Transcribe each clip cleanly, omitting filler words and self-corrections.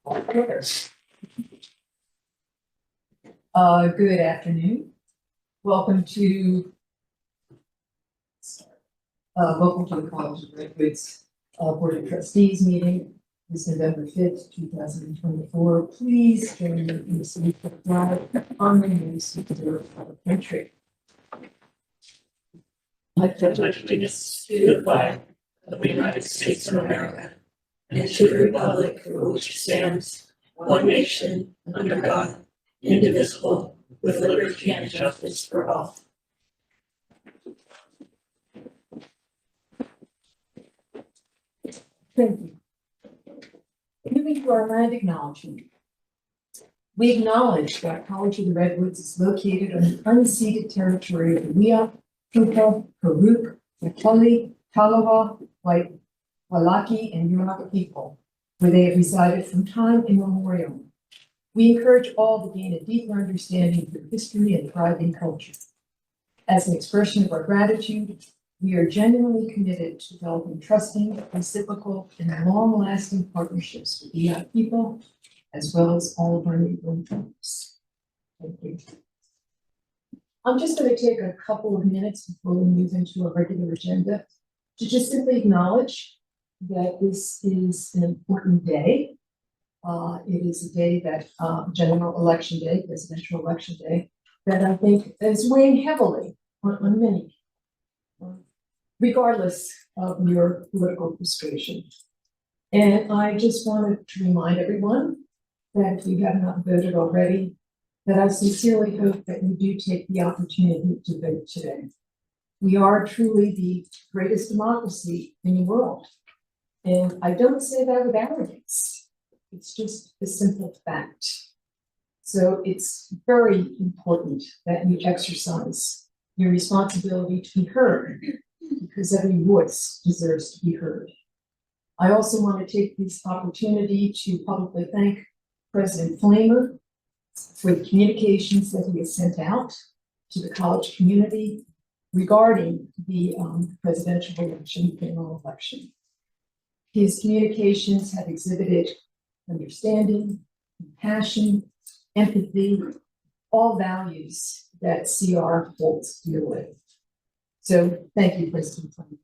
Good afternoon. Welcome to the College of Redwoods Board of Trustees meeting this November 5th, 2024. Please join me in salute the flag on the news of our country. I pledge allegiance to the flag of the United States of America and to the republic for which it stands, one nation, under God, indivisible, with liberty and justice for all. Thank you. Moving to our land acknowledgement. We acknowledge that College of the Redwoods is located on the unceded territory of the Wiyot, Tupa, Karuk, Macaulay, Taloha, Wailaki, and Yurok people, where they have resided from time immemorial. We encourage all to gain a deeper understanding of their history and thriving culture. As an expression of our gratitude, we are genuinely committed to developing trusting, reciprocal, and long-lasting partnerships with the people, as well as all of our neighboring folks. Thank you. I'm just going to take a couple of minutes before we move into our regular agenda to just simply acknowledge that this is an important day. It is a day that general election day, presidential election day, that I think is weighing heavily on many, regardless of your political persuasion. And I just wanted to remind everyone that if you have not voted already, that I sincerely hope that you do take the opportunity to vote today. We are truly the greatest democracy in the world. And I don't say that with arrogance. It's just a simple fact. So it's very important that you exercise your responsibility to be heard, because every voice deserves to be heard. I also want to take this opportunity to publicly thank President Flamer for the communications that he has sent out to the college community regarding the presidential election, general election. His communications have exhibited understanding, compassion, empathy, all values that CR holds dearly. So thank you, President Flamer.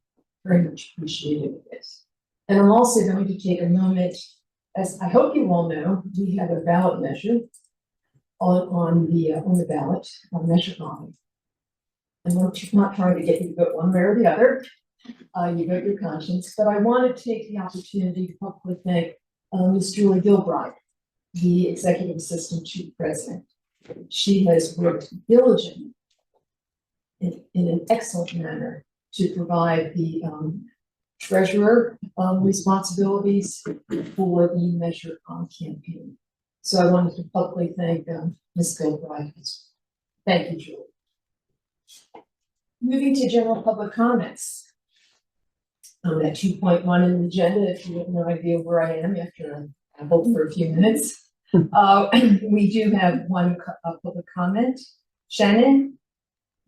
Very much appreciated this. And I'm also going to take a moment, as I hope you all know, we have a ballot measure on the ballot, on Measure 9. And I'm not trying to get you to vote one way or the other. You vote your conscience, but I want to take the opportunity to publicly thank Ms. Julie Gilbride, the Executive Assistant to the President. She has worked diligently in an excellent manner to provide the treasurer responsibilities for the Measure On campaign. So I wanted to publicly thank Ms. Gilbride. Thank you, Julie. Moving to general public comments. At 2.1 in the agenda, if you have no idea where I am after I hold for a few minutes. We do have one public comment. Shannon,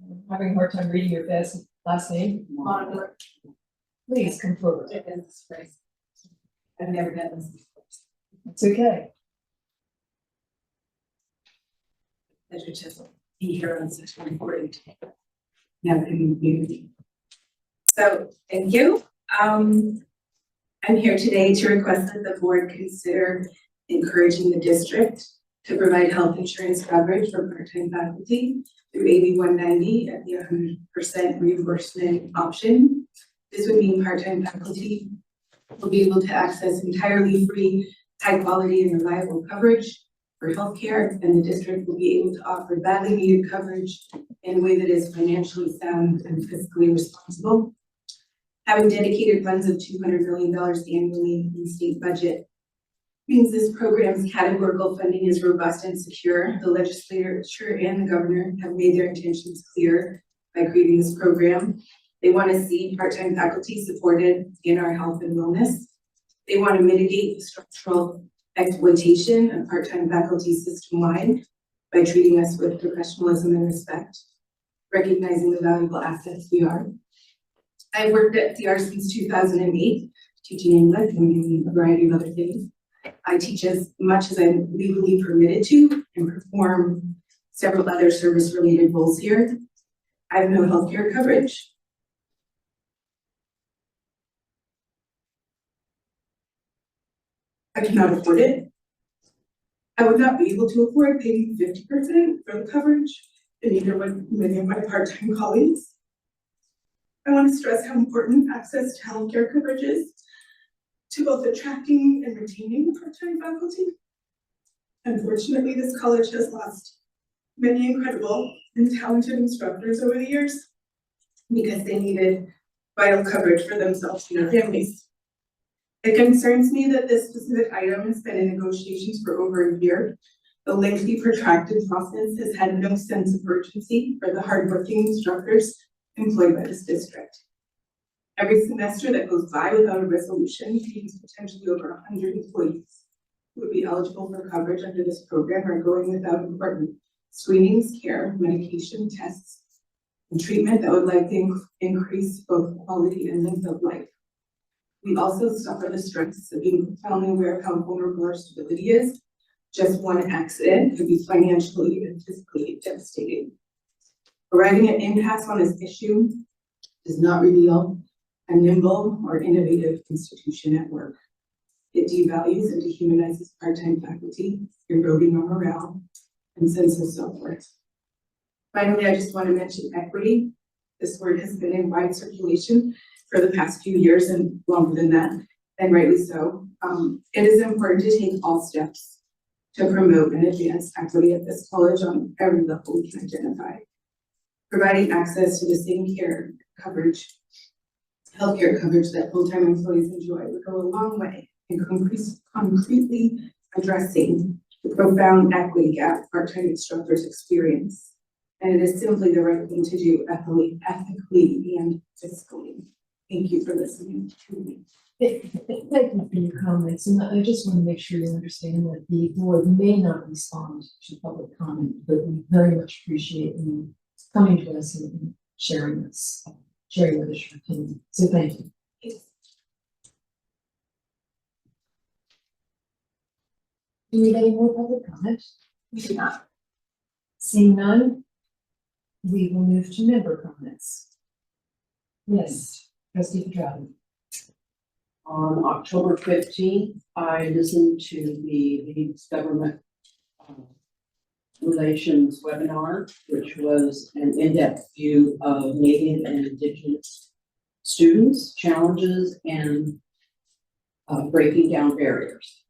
I'm having a hard time reading your last name. Please come forward. I've never done this before. It's okay. Pleasure to be here on such an important community. So thank you. I'm here today to request that the board consider encouraging the district to provide health insurance coverage for part-time faculty through AB 190 at the 100% reimbursement option. This would mean part-time faculty will be able to access entirely free, high quality and reliable coverage for healthcare, and the district will be able to offer badly needed coverage in a way that is financially sound and fiscally responsible. Having dedicated funds of $200 million annually in the state budget means this program's categorical funding is robust and secure. The legislature and the governor have made their intentions clear by creating this program. They want to see part-time faculty supported in our health and wellness. They want to mitigate the structural exploitation of part-time faculty system-wide by treating us with professionalism and respect, recognizing the valuable assets we are. I worked at DR since 2008, teaching English and doing a variety of other things. I teach as much as I'm legally permitted to and perform several other service-related roles here. I have no healthcare coverage. I cannot afford it. I would not be able to afford paying 50% for the coverage, and neither would many of my part-time colleagues. I want to stress how important access to healthcare coverage is to both attracting and retaining part-time faculty. Unfortunately, this college has lost many incredible and talented instructors over the years because they needed vital coverage for themselves and their families. It concerns me that this specific item has been in negotiations for over a year. The lengthy, protracted process has had no sense of urgency for the hardworking instructors employed by this district. Every semester that goes by without a resolution means potentially over 100 employees who would be eligible for coverage under this program are going without important screenings, care, medication, tests, and treatment that would likely increase both quality and length of life. We also suffer the stress of being profoundly aware of how vulnerable our stability is. Just one accident could be financially and physically devastating. Arriving at impasse on this issue does not reveal a nimble or innovative institution at work. It devalues and dehumanizes part-time faculty, eroding our morale and sense of self-worth. Finally, I just want to mention equity. This word has been in wide circulation for the past few years and longer than that, and rightly so. It is important to take all steps to promote and advance equity at this college on every level we can identify. Providing access to the same care coverage, healthcare coverage that full-time employees enjoy would go a long way in concretely addressing the profound equity gap part-time instructors experience. And it is simply the right thing to do ethically and fiscally. Thank you for listening to me. Thank you for your comments, and I just want to make sure you understand that the board may not respond to public comment, but we very much appreciate you coming to us and sharing with us your opinion. So thank you. Do we have any more public comment? We do not. Seeing none, we will move to member comments. Yes, Trustee Petrowski. On October 15th, I listened to the Leeds Government Relations webinar, which was an in-depth view of Native and Indigenous students, challenges, and breaking down barriers.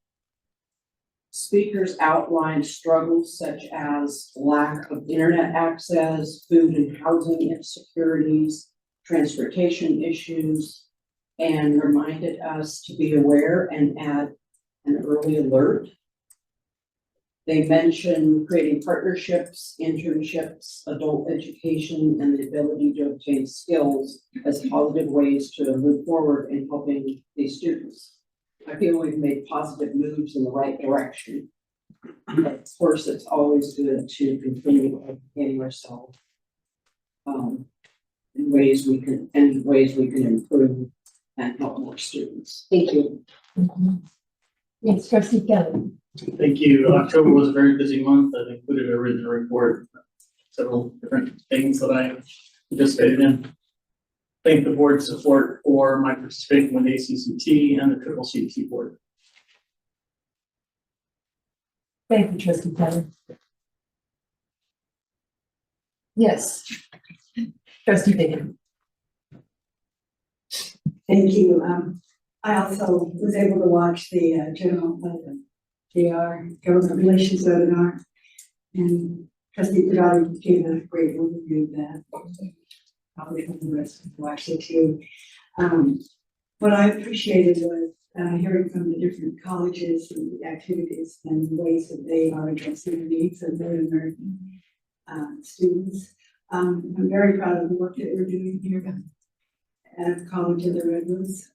Speakers outlined struggles such as lack of internet access, food and housing insecurities, transportation issues, and reminded us to be aware and add an early alert. They mentioned creating partnerships, internships, adult education, and the ability to obtain skills as positive ways to move forward in helping these students. I feel we've made positive moves in the right direction. But of course, it's always good to continue educating ourselves in ways we can improve and help more students. Thank you. Yes, Trustee Kelly. Thank you. October was a very busy month. I've included a written report, several different things that I participated in. Thank the board's support for my participation with ACCT and the CCC board. Thank you, Trustee Kelly. Yes, Trustee Bingham. Thank you. I also was able to watch the GR Government Relations webinar, and Trustee Petrowski gave a great overview of that. Probably have the rest to watch it too. What I appreciated was hearing from the different colleges and the activities and the ways that they are addressing the needs of their American students. I'm very proud of the work that we're doing here at College of the Redwoods.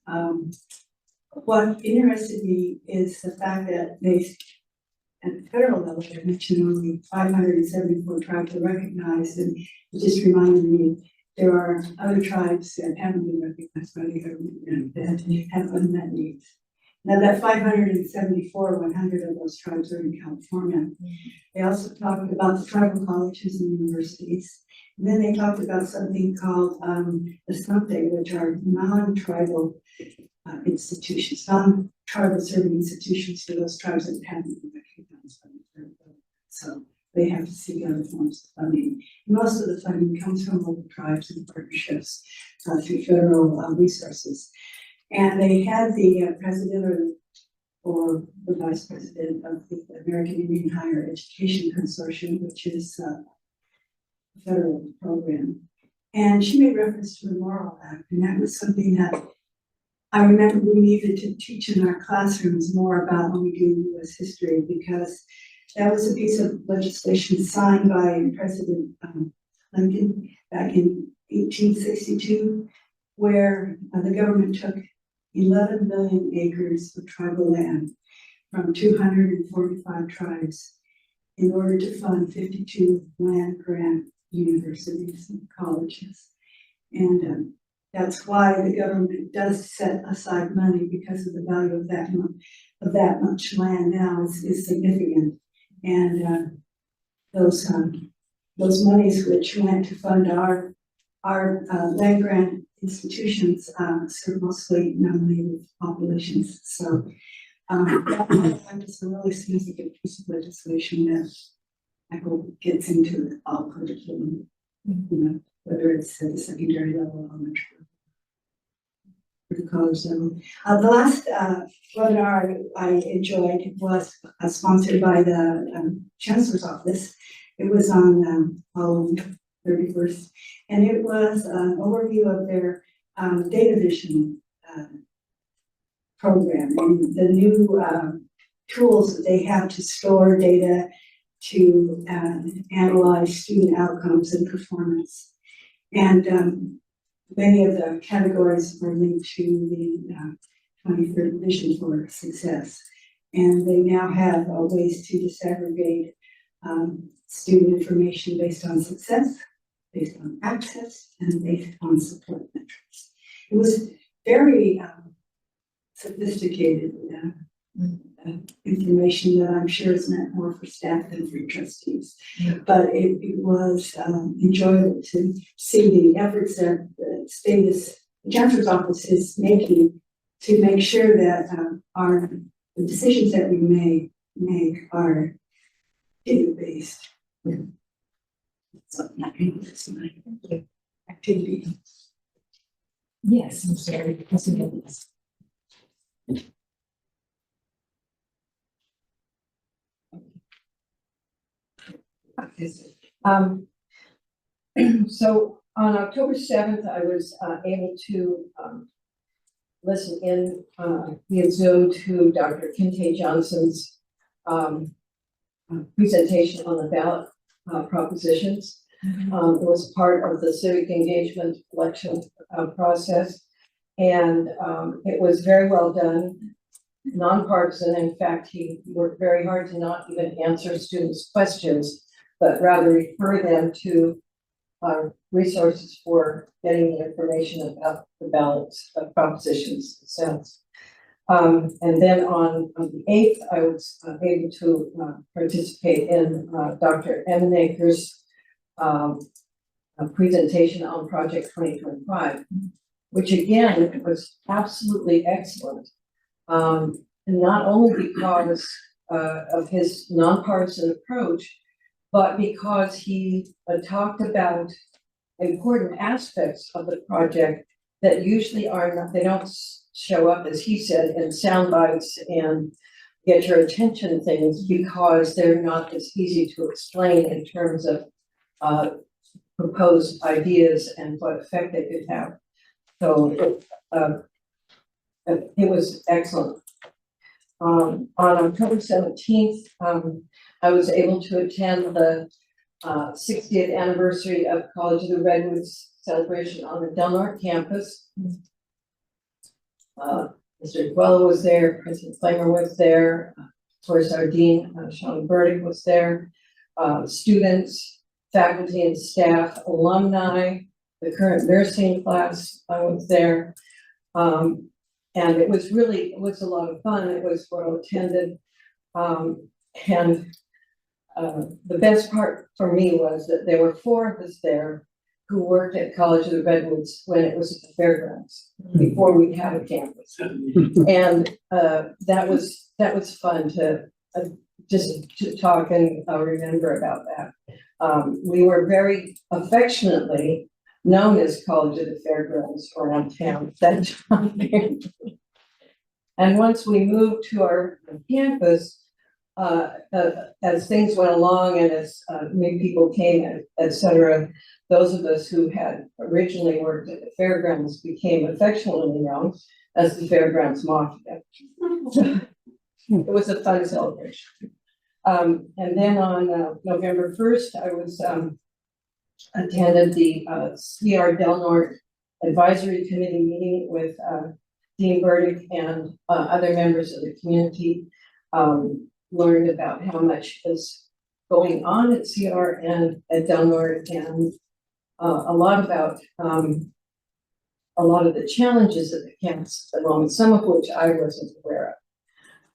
What interested me is the fact that they, at the federal level, they mentioned only 574 tribes are recognized, and it just reminded me there are other tribes that haven't been recognized by the government and that have unmet needs. Now, that 574, 100 of those tribes are in California. They also talked about the tribal colleges and universities. And then they talked about something called the SNPE, which are non-tribal institutions, non-tribal serving institutions for those tribes that haven't been recognized by the federal government. So they have to seek other forms of funding. Most of the funding comes from local tribes and partnerships through federal resources. And they had the president or the vice president of the American Indian Higher Education Consortium, which is a federal program. And she made reference to the Morrill Act, and that was something that I remember we needed to teach in our classrooms more about when we do US history, because that was a piece of legislation signed by President Lincoln back in 1862, where the government took 11 million acres of tribal land from 245 tribes in order to fund 52 land grant universities and colleges. And that's why the government does set aside money, because of the value of that much land now is significant. And those monies which went to fund our land grant institutions serve mostly non-native populations. So that is a really significant piece of legislation that I hope gets into all curriculum, whether it's at the secondary level, elementary level, or the college level. The last webinar I enjoyed was sponsored by the Chancellor's Office. It was on Halloween 31st, and it was an overview of their data vision program and the new tools that they have to store data, to analyze student outcomes and performance. And many of the categories are linked to the 2030 vision for success. And they now have ways to disaggregate student information based on success, based on access, and based on support metrics. It was very sophisticated information that I'm sure is meant more for staff than for trustees. But it was enjoyable to see the efforts that the Chancellor's Office is making to make sure that the decisions that we make are data-based. So that's my activity. Yes, I'm sorry. So on October 7th, I was able to listen in via Zoom to Dr. Kinte Johnson's presentation on the ballot propositions. It was part of the civic engagement election process, and it was very well done, nonpartisan. In fact, he worked very hard to not even answer students' questions, but rather refer them to resources for getting the information about the ballots propositions themselves. And then on the 8th, I was able to participate in Dr. Emenaker's presentation on Project 2025, which again was absolutely excellent. And not only because of his nonpartisan approach, but because he talked about important aspects of the project that usually are not, they don't show up, as he said, in sound bites and get your attention things, because they're not as easy to explain in terms of proposed ideas and what effect they could have. So it was excellent. On October 17th, I was able to attend the 60th anniversary of College of the Redwoods celebration on the Del Norte campus. Mr. Guello was there, President Flamer was there, of course our Dean, Sean Burdick was there, students, faculty and staff, alumni, the current nursing class was there. And it was really, it was a lot of fun. It was well attended. And the best part for me was that there were 4 of us there who worked at College of the Redwoods when it was at the fairgrounds, before we had a campus. And that was fun to just to talk and remember about that. We were very affectionately known as College of the Fairgrounds around town at that time. And once we moved to our campus, as things went along and as new people came, et cetera, those of us who had originally worked at the fairgrounds became affectionately known as the Fairgrounds Mafia. It was a fun celebration. And then on November 1st, I was attended the CR Del Norte Advisory Committee meeting with Dean Burdick and other members of the community. Learned about how much is going on at CR and at Del Norte, and a lot about a lot of the challenges at the campus at the moment, some of which I wasn't aware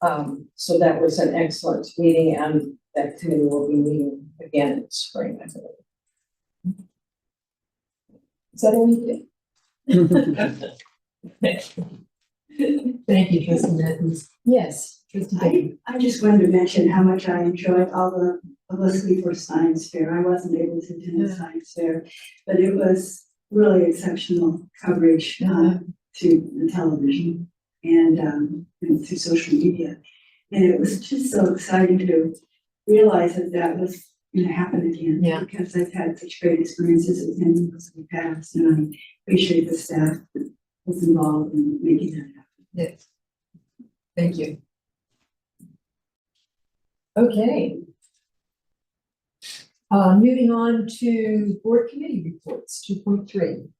of. So that was an excellent meeting, and that committee will be meeting again in spring, I believe. Is that all you did? Thank you, Trustee Matthews. Yes, Trustee Baker. I just wanted to mention how much I enjoyed all the publicity for science fair. I wasn't able to attend the science fair, but it was really exceptional coverage through the television and through social media. And it was just so exciting to realize that that was going to happen again. Yeah. Because I've had such great experiences attending those in the past, and I appreciate the staff that was involved in making that happen. Yes. Thank you. Okay. Moving on to board committee reports, 2.3.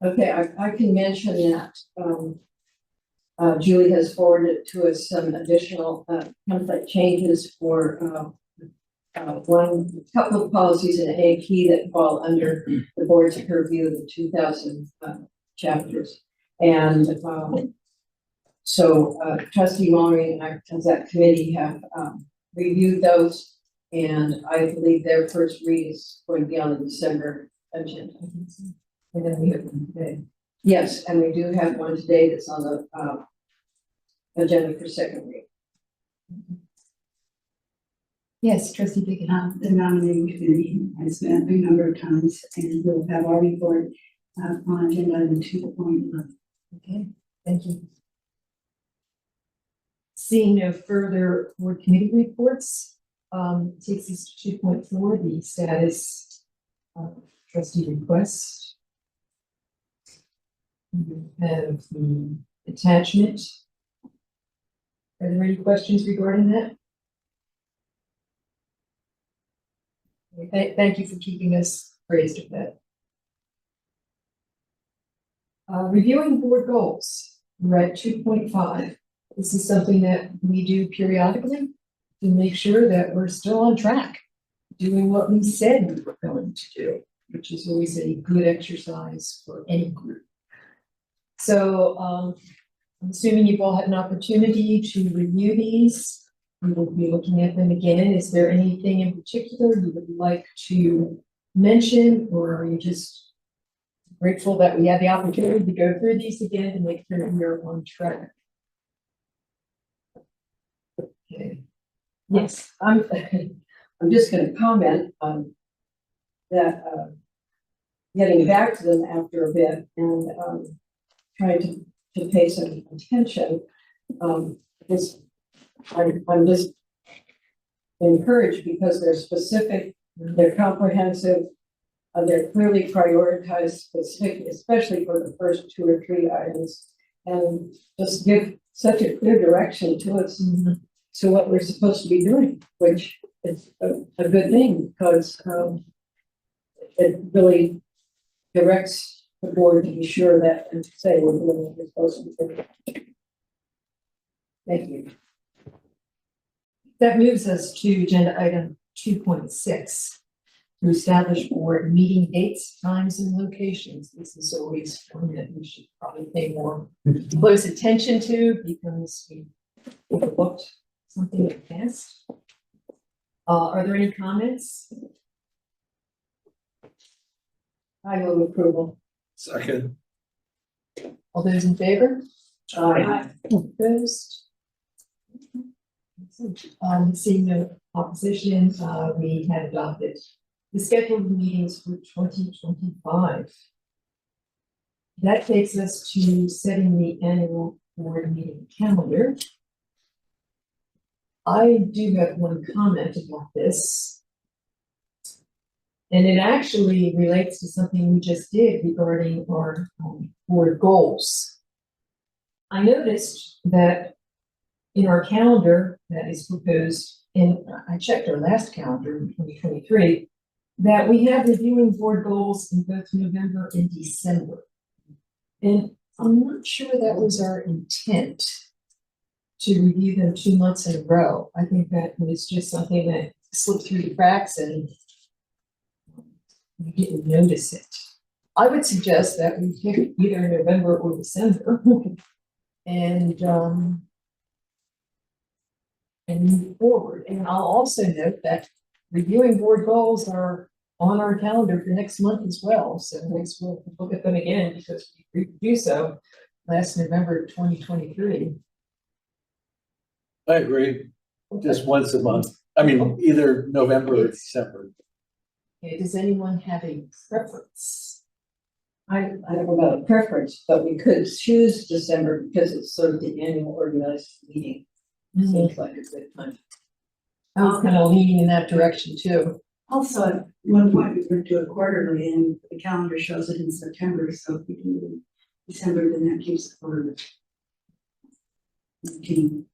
Okay, I can mention that Julie has forwarded to us some additional template changes for one couple of policies in AP that fall under the board's purview of the 2000 chapters. And so Trustee Mulroney and I, as that committee, have reviewed those, and I believe their first read is going to be on the December agenda. And then we have one today. Yes, and we do have one today that's on the agenda for second read. Yes, Trustee Baker. The nominating committee has met a number of times, and we'll have our report on agenda item 2.11. Okay, thank you. Seeing no further board committee reports, takes us to 2.4, the status of trustee request. We have the attachment. Are there any questions regarding that? Thank you for keeping us appraised of that. Reviewing board goals, we're at 2.5. This is something that we do periodically to make sure that we're still on track, doing what we said we were going to do, which is always a good exercise for any group. So I'm assuming you've all had an opportunity to review these. We will be looking at them again. Is there anything in particular you would like to mention, or are you just grateful that we had the opportunity to go through these again to make sure that we're on track? Okay. Yes, I'm just going to comment that getting back to them after a bit and trying to pay some attention. I'm just encouraged because they're specific, they're comprehensive, they're clearly prioritized, specific, especially for the first 2 or 3 items, and just give such a clear direction to us to what we're supposed to be doing, which is a good thing because it really directs the board to be sure that, and say we're doing what we're supposed to be doing. Thank you. that moves us to agenda item 2.6. to establish board meeting dates, times, and locations. This is always one that we should probably pay more close attention to because we overlooked something in the past. Are there any comments? I move approval. Second. All those in favor? Aye. Opposed? Seeing no opposition, we had adopted the scheduled meetings for 2025. That takes us to setting the annual board meeting calendar. I do have one comment about this. And it actually relates to something we just did regarding our board goals. I noticed that in our calendar that is proposed, and I checked our last calendar in 2023, that we have reviewing board goals in both November and December. And I'm not sure that was our intent to review them 2 months in a row. I think that was just something that slipped through the cracks and we didn't notice it. I would suggest that we pick either November or December and move forward. And I'll also note that reviewing board goals are on our calendar for next month as well. So next we'll look at them again because we do so last November 2023. I agree. Just once a month. I mean, either November or December. Okay, does anyone have a preference? I don't know about a preference, but we could choose December because it's sort of the annual organized meeting. Seems like a good time. I was kind of leaning in that direction too. Also, at one point, we would do it quarterly and the calendar shows it in September, so if we do it in December, then that keeps it for routine.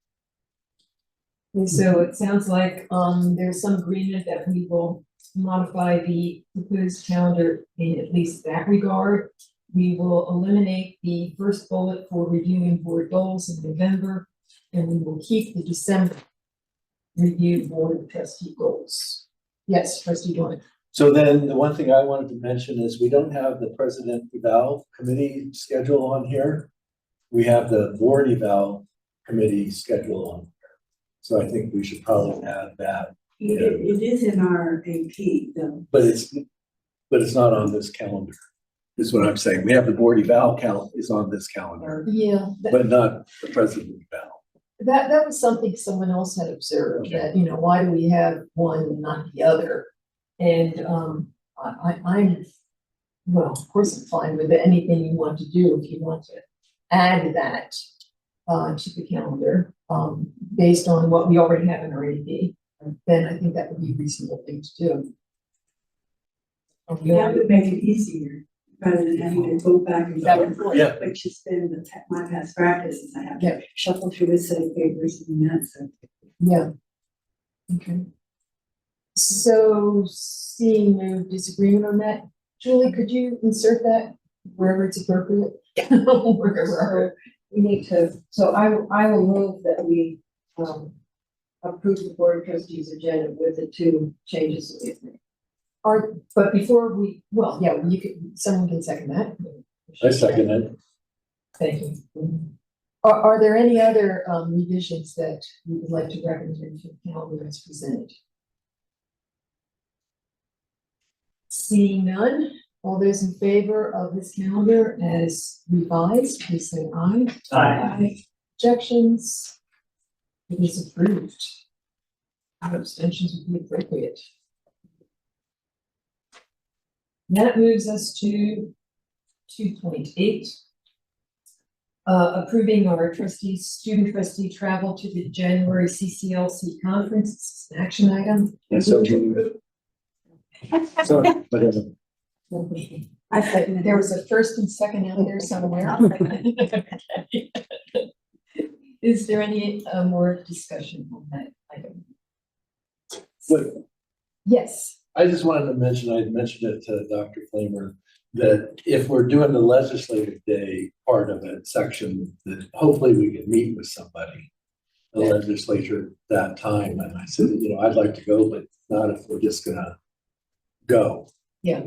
And so it sounds like there's some agreement that we will modify the proposed calendar in at least that regard. We will eliminate the first bullet for reviewing board goals in November, and we will keep the December review board of trustee goals. Yes, trustee Dorn. So then the one thing I wanted to mention is we don't have the president eval committee schedule on here. We have the board eval committee schedule on here. So I think we should probably add that, It is in our AP though. but it's not on this calendar. Is what I'm saying. We have the board eval count is on this calendar, Yeah, but not the president eval. that was something someone else had observed, that, you know, why do we have one and not the other? And I'm, well, of course, I'm fine with anything you want to do. If you want to add that to the calendar, based on what we already have in our AP, then I think that would be a reasonable thing to do. That would make it easier, rather than having to go back and Back forth. and forth. Yeah. Which has been my past practice, is I have Yeah. to shuffle through this set of papers and that, so. Yeah. Okay. So seeing no disagreement on that, Julie, could you insert that wherever it's appropriate? Wherever. We need to, so I will move that we approve the board of trustees agenda with the 2 changes that we've made. But before we, well, yeah, you could, someone can second that. I second it. Thank you. Are there any other revisions that you would like to recommend to the calendar as presented? Seeing none, all those in favor of this calendar as revised, please say aye. Aye. Objections? It is approved. No abstentions would be appropriate. That moves us to 2.8. Approving our student trustee travel to the January CCLC conference. It's an action item. And so so, whatever. I thought there was a first and second out there somewhere. Is there any more discussion on that item? Wait, Yes. I just wanted to mention, I mentioned it to Dr. Flamer, that if we're doing the legislative day part of it section, that hopefully we can meet with somebody, the legislature at that time. And I said, you know, I'd like to go, but not if we're just gonna go. Yeah.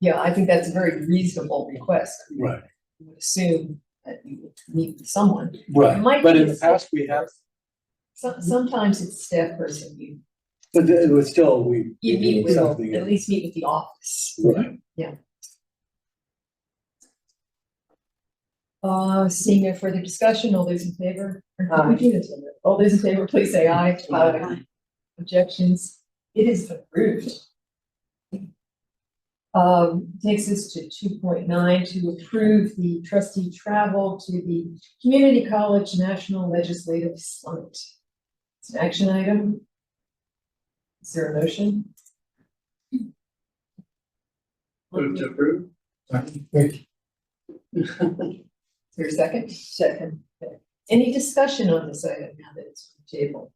Yeah, I think that's a very reasonable request. Right. I would assume that you would meet with someone. Right, Might but be in the past we have, Sometimes it's a staff person you but it was still, we meet need with, something. at least meet with the office. Right. Seeing no further discussion, all those in favor? Or Aye. we do this one. All those in favor, please say aye. Aye. Objections, it is approved. Takes us to 2.9 to approve the trustee travel to the Community College National Legislative Summit. It's an action item. Is there a motion? Move to approve. Is there a second? Second. Okay. Any discussion on this item now that it's on the table?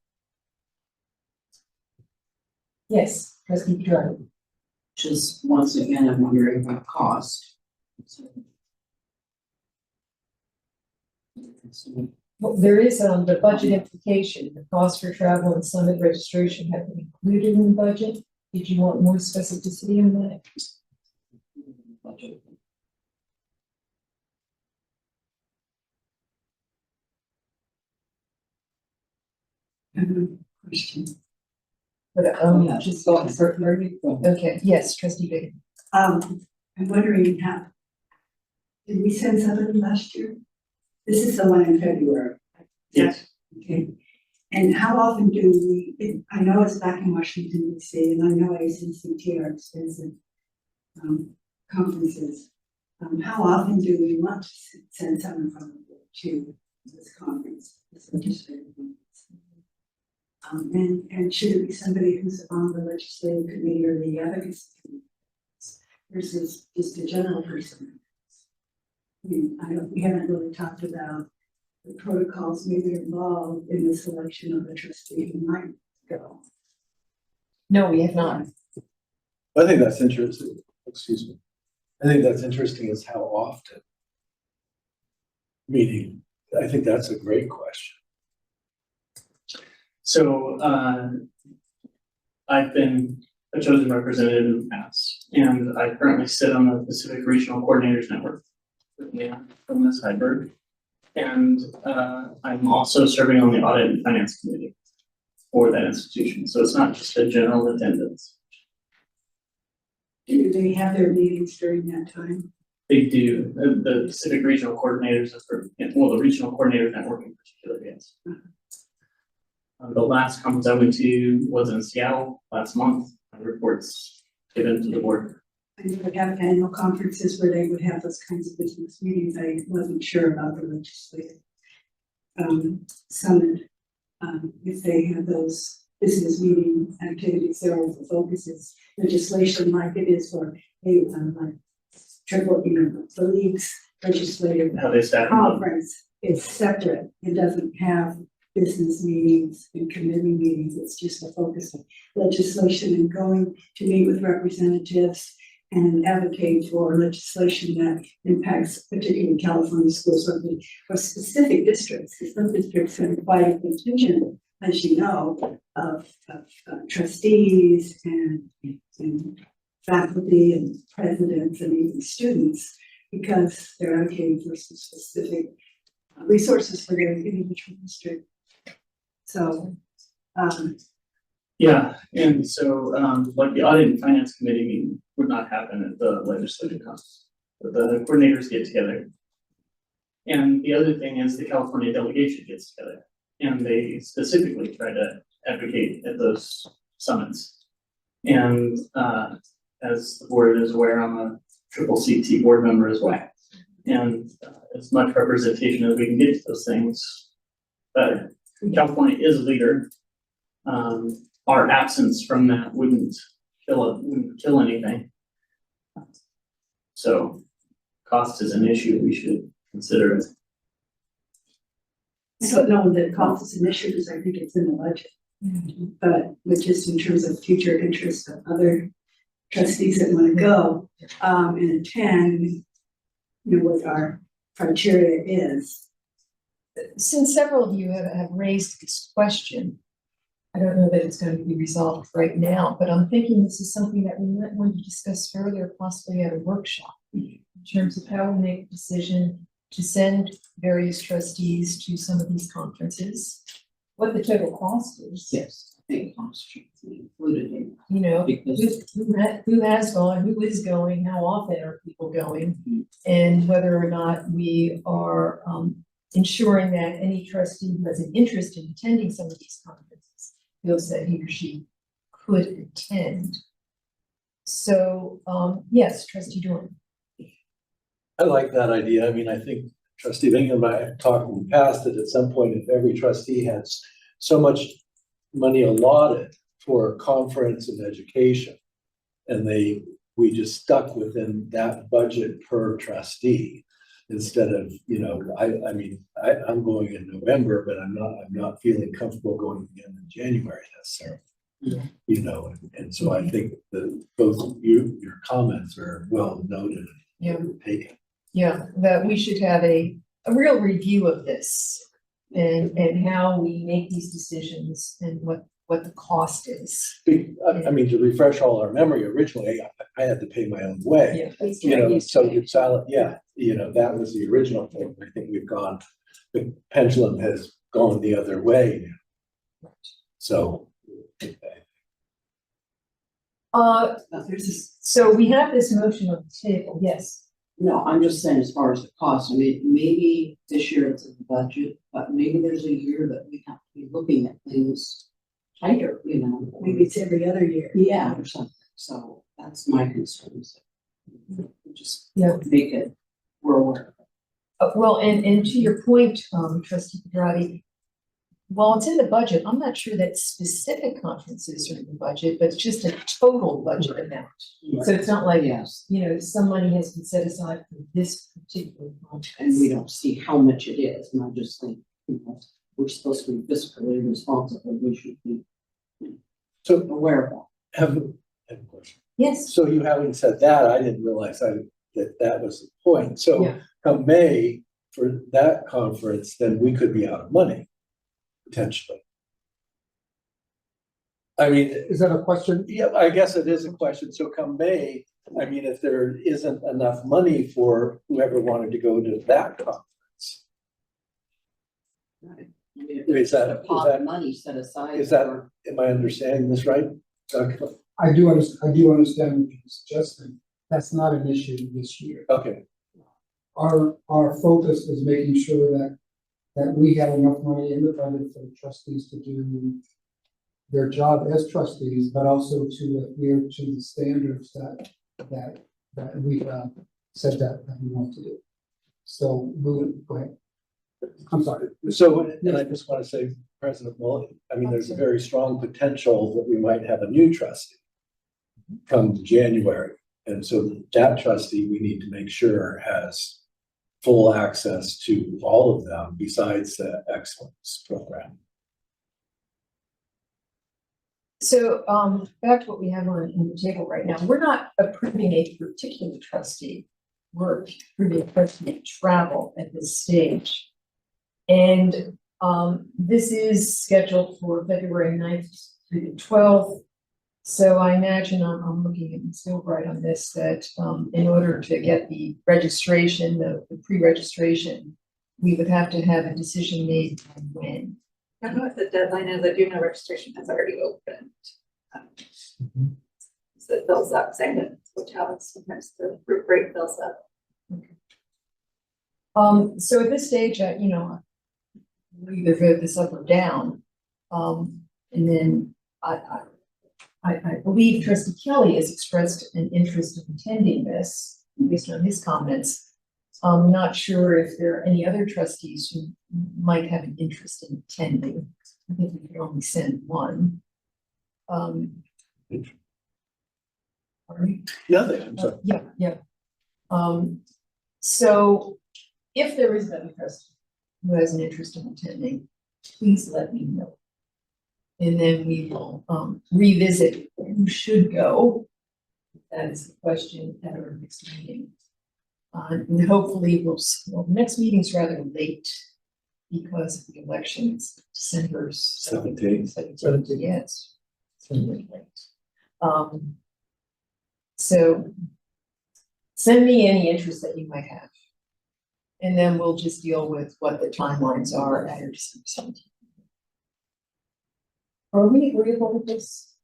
Yes, trustee Pedroia. Just once again, I'm wondering about cost. Well, there is the budget implication, the cost for travel and summit registration have been included in the budget. Did you want more specificity on that? Question. But, just Go on, sir. Where you go? okay, yes, trustee Bacon. I'm wondering how, did we send somebody last year? This is the one in February. Yes. Okay, and how often do we, I know it's back in Washington DC, and I know ACCT are expensive conferences. How often do we want to send someone from the board to this conference, this legislative conference? And should it be somebody who's on the legislative committee or the advocacy committee versus just a general person? I mean, we haven't really talked about the protocols maybe involved in the selection of the trustee who might go. No, we have not. I think that's interesting, excuse me. I think that's interesting is how often. Meaning, I think that's a great question. So, I've been a chosen representative in the past, and I currently sit on the Pacific Regional Coordinators Network with Leah from Ms. Heiberg. And, I'm also serving on the Audit and Finance Committee for that institution, so it's not just a general attendance. Do they have their meetings during that time? They do, the Pacific Regional Coordinators, well, the Regional Coordinator Network in particular, yes. The last conference I went to was in Seattle last month, reports given to the board. I know they have annual conferences where they would have those kinds of business meetings. I wasn't sure about the legislative summit. If they have those business meeting activities, their own focuses, legislation like it is for a like triple, the league's legislative How they staff them up. conference is separate. It doesn't have business meetings and committee meetings. It's just a focus of legislation and going to meet with representatives and advocate for legislation that impacts particularly California schools or specific districts. Because some districts have quite a contingent, as you know, of trustees and faculty and presidents and even students, because they're advocating for some specific resources for their individual district. So, Yeah, and so, like the Audit and Finance Committee meeting would not happen at the legislative conference, but the coordinators get together. And the other thing is the California delegation gets together, and they specifically try to advocate at those summits. And, as the board is aware, I'm a triple CT board member as well. And as much representation as we can get to those things, better. California is a leader. Our absence from that wouldn't kill anything. So cost is an issue, we should consider it. I don't know that cost is an issue because I think it's in the budget. But just in terms of future interest of other trustees that want to go and attend, what our criteria is. Since several of you have raised this question, I don't know that it's going to be resolved right now, but I'm thinking this is something that we might want to discuss further, possibly at a workshop. In terms of how we make a decision to send various trustees to some of these conferences, what the total cost is. Yes, I think costs should be included in You know, that because who has gone, who is going, how often are people going? And whether or not we are ensuring that any trustee who has an interest in attending some of these conferences feels that he or she could attend. So, yes, trustee Dorn. I like that idea. I mean, I think trustee Bingham and I have talked in the past that at some point, if every trustee has so much money allotted for conference and education, and we just stuck within that budget per trustee, instead of, I mean, I'm going in November, but I'm not feeling comfortable going again in January necessarily. Yeah. And so I think that both your comments are well noted. Yeah. and taken. Yeah, that we should have a real review of this and how we make these decisions and what the cost is. I mean, to refresh all our memory, originally, I had to pay my own way. Yeah. So it's silent, that was the original thing. I think the pendulum has gone the other way now. So. So we have this motion on the table, yes. no, I'm just saying as far as the cost, I mean, maybe this year it's in the budget, but maybe there's a year that we have to be looking at things tighter, Maybe it's every other year. Yeah, or something, so that's my concern, so. Just Yeah. make it, we're aware. Well, and to your point, trustee Pedrati, while it's in the budget, I'm not sure that specific conferences are in the budget, but it's just a total budget amount. So it's not like, Yes, some money has been set aside for this particular conference. and we don't see how much it is, and I just think, we're supposed to be fiscally responsible, we should be So aware of that. have a question. Yes, So you having said that, I didn't realize that was the point. So Yeah. come May for that conference, then we could be out of money, potentially. I mean, Is that a question? yeah, I guess it is a question. So come May, I mean, if there isn't enough money for whoever wanted to go to that conference, Right. I mean, if Is that- there's a pot of money set aside. is that, for- am I understanding this right? Okay, I do understand what you're suggesting. That's not an issue this year. okay, Our focus is making sure that we have enough money in the budget for the trustees to do their job as trustees, but also to adhere to the standards that we said that we want to do. So, go ahead. I'm sorry. so, and I just want to say, President Mullen, I mean, there's a very strong potential that we might have a new trustee come January. And so that trustee, we need to make sure has full access to all of them besides the excellence program. so, back to what we have on the table right now, we're not approving a particular trustee. We're approving a trustee travel at this stage. And, this is scheduled for February 9th through the 12th. So I imagine I'm looking at Ms. Gilbright on this, that, in order to get the registration, the pre-registration, we would have to have a decision made on when. I don't know what the deadline is, I do know registration has already opened. So it fills up, saying that hotels, sometimes the group rate fills up. So at this stage, we either vote this up or down. And then I believe trustee Kelly has expressed an interest in attending this based on his comments. I'm not sure if there are any other trustees who might have an interest in attending. I think we could only send one. Sorry. Nothing, I'm sorry. Yeah. So if there is another trustee who has an interest in attending, please let me know. And then we will revisit who should go. That is the question at our next meeting. And hopefully the next meeting's rather late. because of the elections, December 17th. 17th, yes. It's really late. So send me any interest that you might have. And then we'll just deal with what the timelines are at your December 17th. Are we agreeable with this?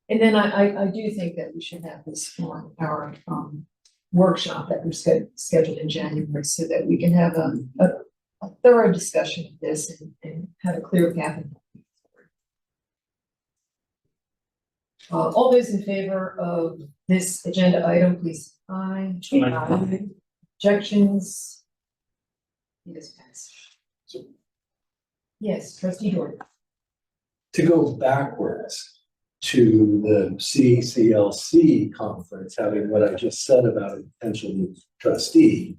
And then I do think that we should have this on our workshop that we're scheduled in January so that we can have a thorough discussion of this and have a clear path. All those in favor of this agenda item, please, aye. Aye. Objections? It is passed. Yes, trustee Jordan. To go backwards to the CCLC conference, having what I just said about a potential new trustee,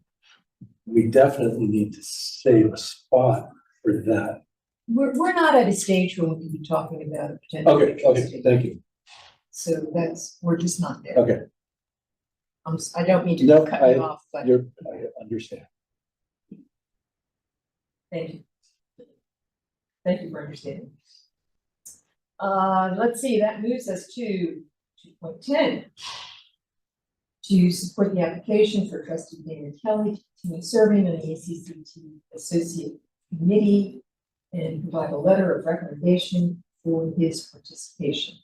we definitely need to save a spot for that. We're not at a stage where we can be talking about a potential. Okay, trustee. thank you. So we're just not there. Okay, I don't mean to No, cut you off, but I understand. thank you. Thank you for understanding. Let's see, that moves us to 2.10. To support the application for trustee Daniel Kelly to continue serving on the ACCT Associate Committee and provide a letter of recommendation for his participation.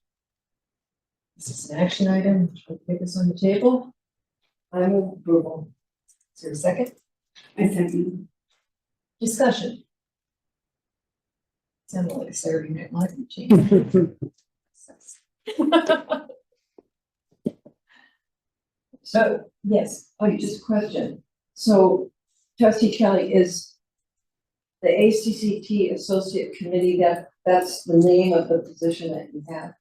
This is an action item. I'll put this on the table. I move approval. Is there a second? I second. Discussion. Sounded like Saturday Night Live routine. So, yes, Oh, just a question. So trustee Kelly, is the ACCT Associate Committee, that's the name of the position that you have?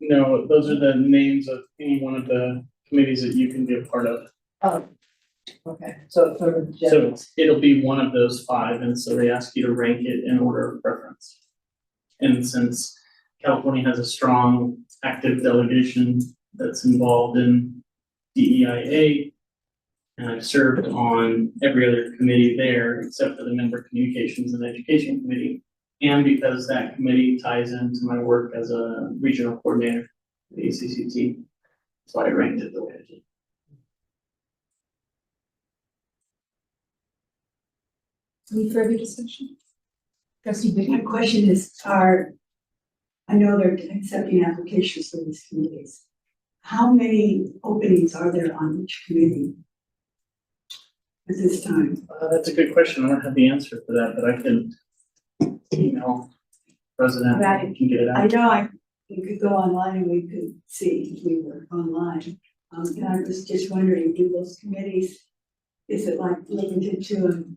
No, those are the names of any one of the committees that you can be a part of. Oh, okay, so it's sort of So general. it'll be one of those 5, and so they ask you to rank it in order of preference. And since California has a strong active delegation that's involved in DEIA, and I've served on every other committee there except for the Member Communications and Education Committee. And because that committee ties into my work as a regional coordinator at the ACCT, so I ranked it the way I did. any further discussion? Trustee My Biggie? question is, I know they're accepting applications for these committees. How many openings are there on each committee at this time? That's a good question. I don't have the answer for that, but I can email President, Right. and can get it I out. know we could go online and we could see if we were online. And I was just wondering, do those committees, is it like limited to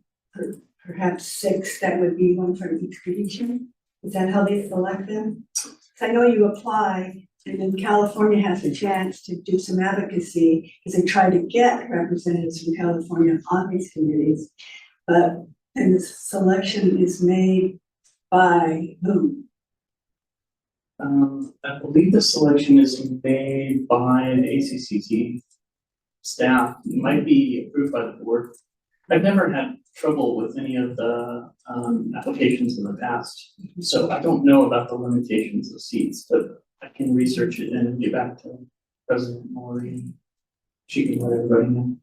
perhaps 6, that would be one from each region? Is that how they select them? 'Cause I know you apply and then California has a chance to do some advocacy because they try to get representatives from California on these committees. And the selection is made by whom? I believe the selection is made by an ACCT staff. It might be approved by the board. I've never had trouble with any of the applications in the past, so I don't know about the limitations of seats, but I can research it and get back to President Mallory. She can let everybody know.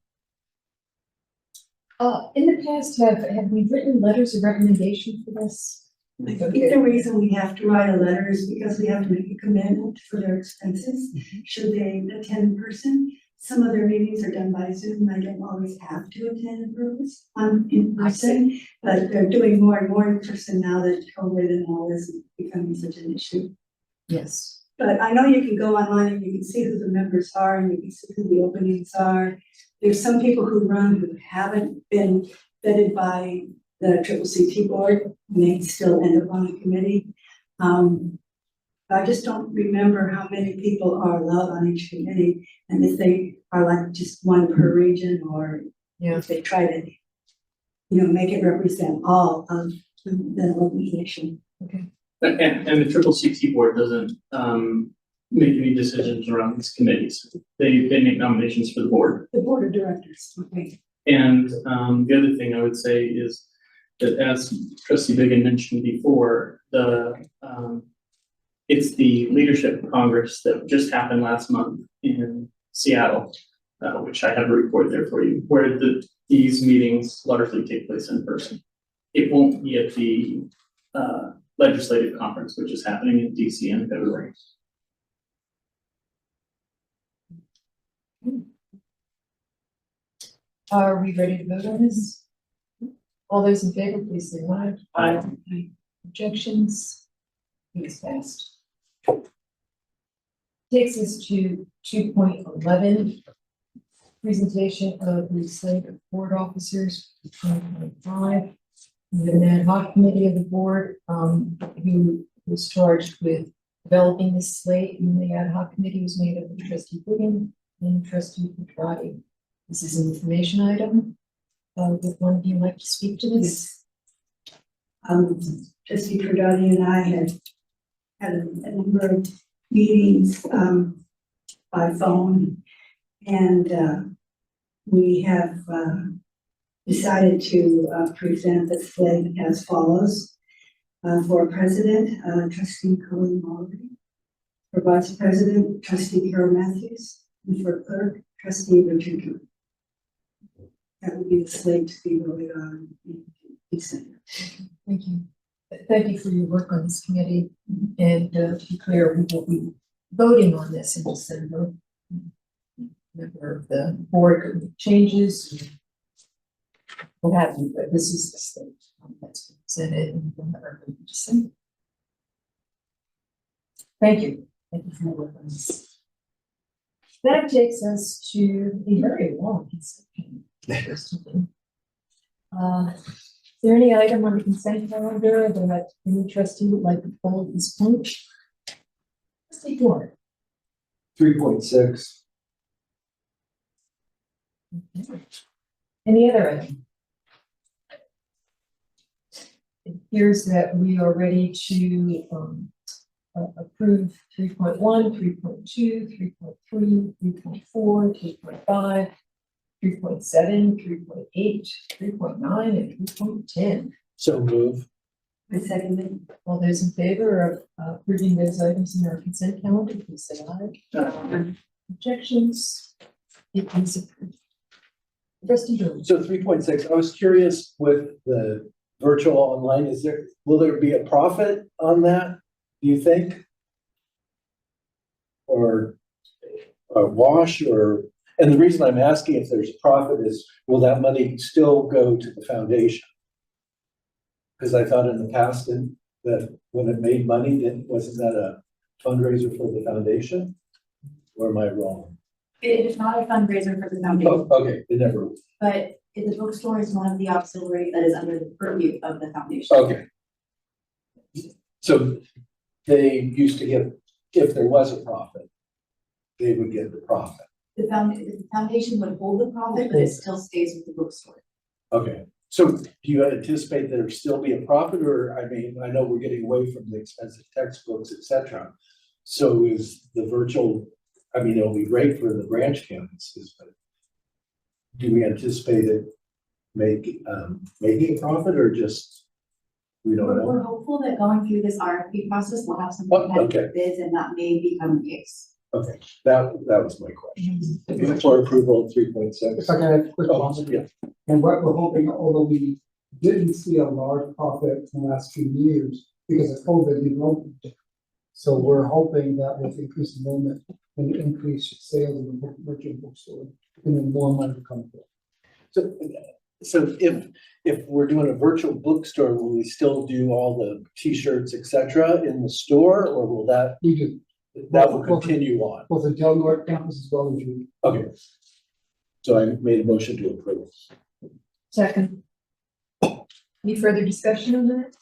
In the past, have we written letters of recommendation for this? I think the reason we have to write a letter is because we have to make a commitment for their expenses, should they attend in person. Some of their meetings are done by Zoom, I don't always have to attend in person, but they're doing more and more in person now that COVID and all this is becoming such an issue. Yes. But I know you can go online and you can see who the members are and you can see who the openings are. There's some people who run who haven't been vetted by the CCC board, and they still end up on a committee. I just don't remember how many people are allowed on each committee, and if they are like just one per region, or if they try to, make it represent all of the organization. Okay. And the CCC board doesn't make any decisions around these committees. They make nominations for the board. The board of directors, okay. And the other thing I would say is that as trustee Biggin mentioned before, it's the Leadership Congress that just happened last month in Seattle, which I have a report there for you, where these meetings largely take place in person. It won't be at the legislative conference, which is happening in DC in February. Are we ready to vote on this? All those in favor, please say aye. Aye. Objections? It is passed. Takes us to 2.11. Presentation of the slate of board officers for 2025. We have an ad hoc committee of the board, who was charged with developing this slate, and the ad hoc committee was made up of trustee Wiggin and trustee Petrati. This is an information item. Would one of you like to speak to this? Trustee Cordati and I had a number of meetings, by phone. And, we have, decided to, present the slate as follows. For president, trustee Colleen Mullery. For vice president, trustee Carol Matthews. And for clerk, trustee Richard Drew. That would be the slate to be voted on in December. Thank you. Thank you for your work on this committee, and to be clear, we will be voting on this in December. Member of the board could make changes. What have you, but this is the slate that's been presented and we'll have our vote in December. Thank you. Thank you for your work on this. That takes us to a very long consent calendar. Is there any item on the consent calendar that any trustee would like to pull at this point? Trustee Dorr. 3.6. Okay. Any other item? It appears that we are ready to approve 3.1, 3.2, 3.3, 3.4, 3.5, 3.7, 3.8, 3.9, and 3.10. So move. I second it. All those in favor of approving those items in our consent calendar, please say aye. Objections? It is approved. Trustee Jones. So 3.6, I was curious with the virtual online, will there be a profit on that, do you think? Or a wash, or, and the reason I'm asking if there's a profit is, will that money still go to the foundation? Because I thought in the past that when it made money, then wasn't that a fundraiser for the foundation? Or am I wrong? It is not a fundraiser for the foundation, Oh, okay, it never, but the bookstore is one of the auxiliaries that is under the purview of the foundation. okay. So they used to get, if there was a profit, they would get the profit. The foundation would hold the profit, but it still stays with the bookstore. Okay, so do you anticipate there still be a profit, or, I mean, I know we're getting away from the expensive textbooks, et cetera. So is the virtual, I mean, it'll be great for the branch campuses, but do we anticipate it making a profit, or just, we don't know? We're hopeful that going through this RFP process, we'll have some Oh, competitive bids, and that may become the case. Okay, that was my question. For approval, 3.6. If I can add a quick Oh, comment. yeah. And what we're hoping, although we didn't see a large profit in the last few years because of COVID enrollment. So we're hoping that with increased enrollment and increased sales in the virtual bookstore, and then more money to come through. So if we're doing a virtual bookstore, will we still do all the t-shirts, et cetera, in the store, or will that will continue on? Both the Del Norte campus as well as you. Okay. So I made a motion to approve. Second. Any further discussion on that?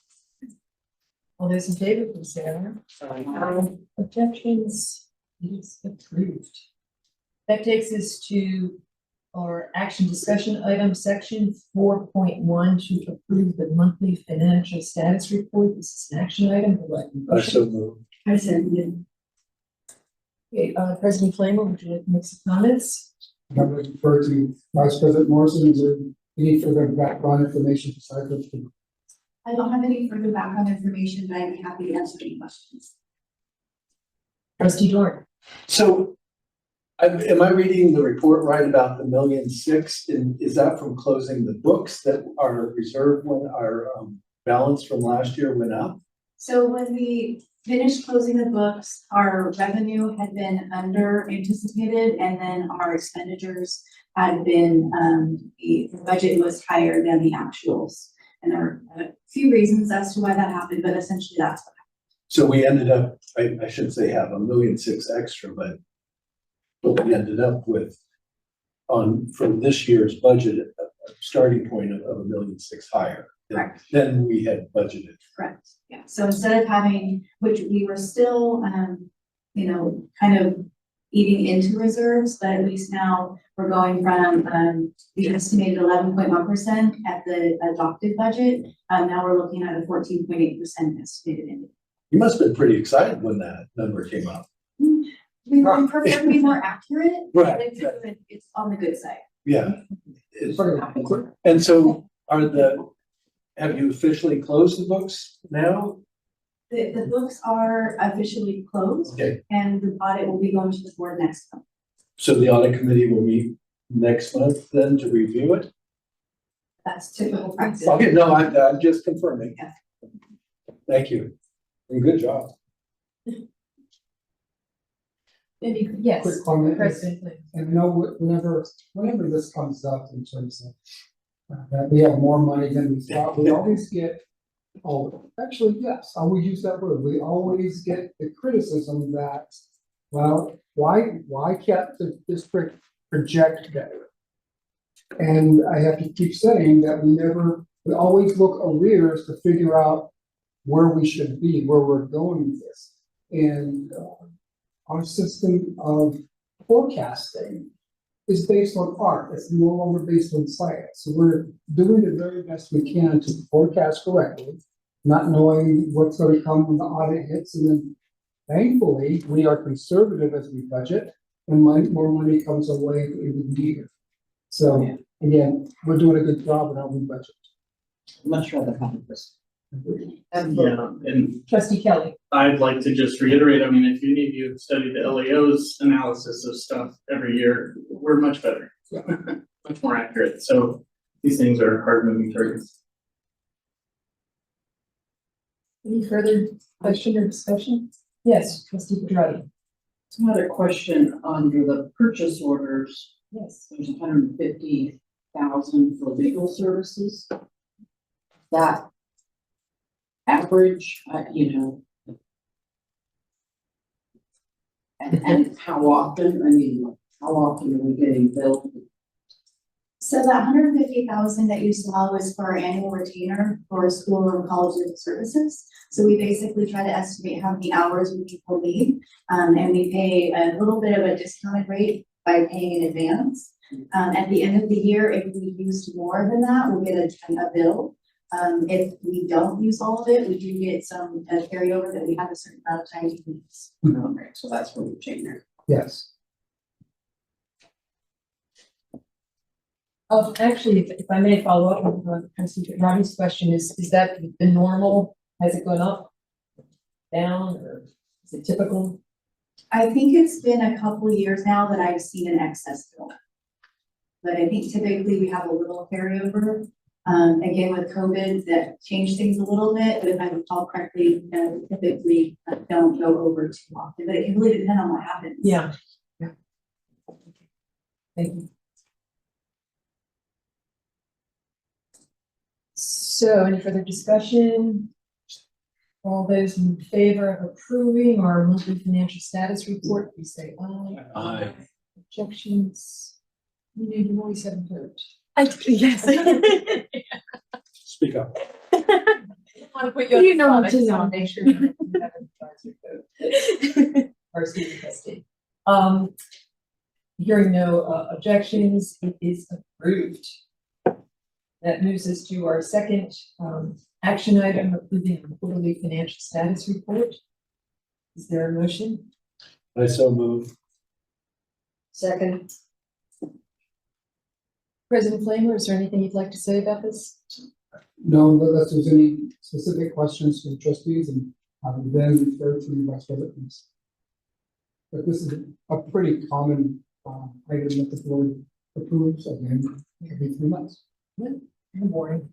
All those in favor, please say aye. Objections? It is approved. That takes us to our action discussion item, section 4.1, to approve the monthly financial status report. This is an action item. I so move. I second it. Okay, President Flamer, would you like to make some comments? I'm going to refer to Vice President Morrison. Is there any further background information besides what the I don't have any further background information, but I'd be happy to answer any questions. Trustee Dorn. So am I reading the report right about the 1,000,006? And is that from closing the books that are reserved when our balance from last year went up? So when we finished closing the books, our revenue had been under anticipated, and then our expenditures had been, the budget was higher than the actuals. And there are a few reasons as to why that happened, but essentially that's what So we ended up, I shouldn't say have 1,000,006 extra, but we ended up with from this year's budget, a starting point of 1,000,006 higher Correct. than we had budgeted. Correct, yeah, so instead of having, which we were still, kind of eating into reserves, but at least now we're going from, the estimated 11.1% at the adopted budget. Now we're looking at a 14.8% estimated in. You must have been pretty excited when that number came up. We would prefer to be more accurate, but Right. it's on the good side. Yeah. And so have you officially closed the books now? The books are officially closed, Okay, and the audit will be going to the board next month. so the audit committee will meet next month then to review it? That's typical practice. Okay, no, I'm just confirming. Yeah. Thank you. And good job. Maybe, yes. Quick comment. President Flynn. And whenever this comes up in terms of that we have more money than we thought, we always get, actually, yes, I would use that word. We always get the criticism that, well, why can't the district project better? And I have to keep saying that we always look arrears to figure out where we should be, where we're going with this. And our system of forecasting is based on art. It's no longer based on science. So we're doing the very best we can to forecast correctly, not knowing what's going to come when the audit hits. And then thankfully, we are conservative as we budget, and more money comes our way at the end of the year. So again, we're doing a good job in how we budget. Much rather have this. Yeah, and Trustee Kelly. I'd like to just reiterate, I mean, if any of you have studied the LAO's analysis of stuff every year, we're much better. Much more accurate, so these things are hard moving targets. Any further question or discussion? Yes, trustee Pedrati. Another question under the purchase orders, Yes. there's 150,000 for legal services. That average, and how often, how often are we getting billed? So that 150,000 that you saw was for our annual retainer for school and college legal services. So we basically try to estimate how many hours we people need, and we pay a little bit of a discounted rate by paying in advance. At the end of the year, if we used more than that, we'll get a bill. If we don't use all of it, we do get some carryover that we have a certain amount of time to use. Okay, so that's what we're changing there. Yes. Actually, if I may follow up on trustee Pedrati's question, is that the normal? Has it gone up, down, or is it typical? I think it's been a couple of years now that I've seen an excess bill. But I think typically we have a little carryover. Again, with COVID, that changed things a little bit, but if I recall correctly, typically don't go over too often, but it can really depend on what happens. Yeah. Thank you. So any further discussion? All those in favor of approving our monthly financial status report, please say aye. Aye. Objections? You always have a vote. Yes. Speak up. Want to put you on You the know spot, what I to just know. want to make sure you have an advisory vote. Or student trustee. Hearing no objections, it is approved. That moves us to our second action item, approving the quarterly financial status report. Is there a motion? I so move. Second. President Flamer, is there anything you'd like to say about this? No, unless there's any specific questions from trustees, and I will then refer to Vice President Reese. But this is a pretty common, item that the board approves again every 3 months. Good morning.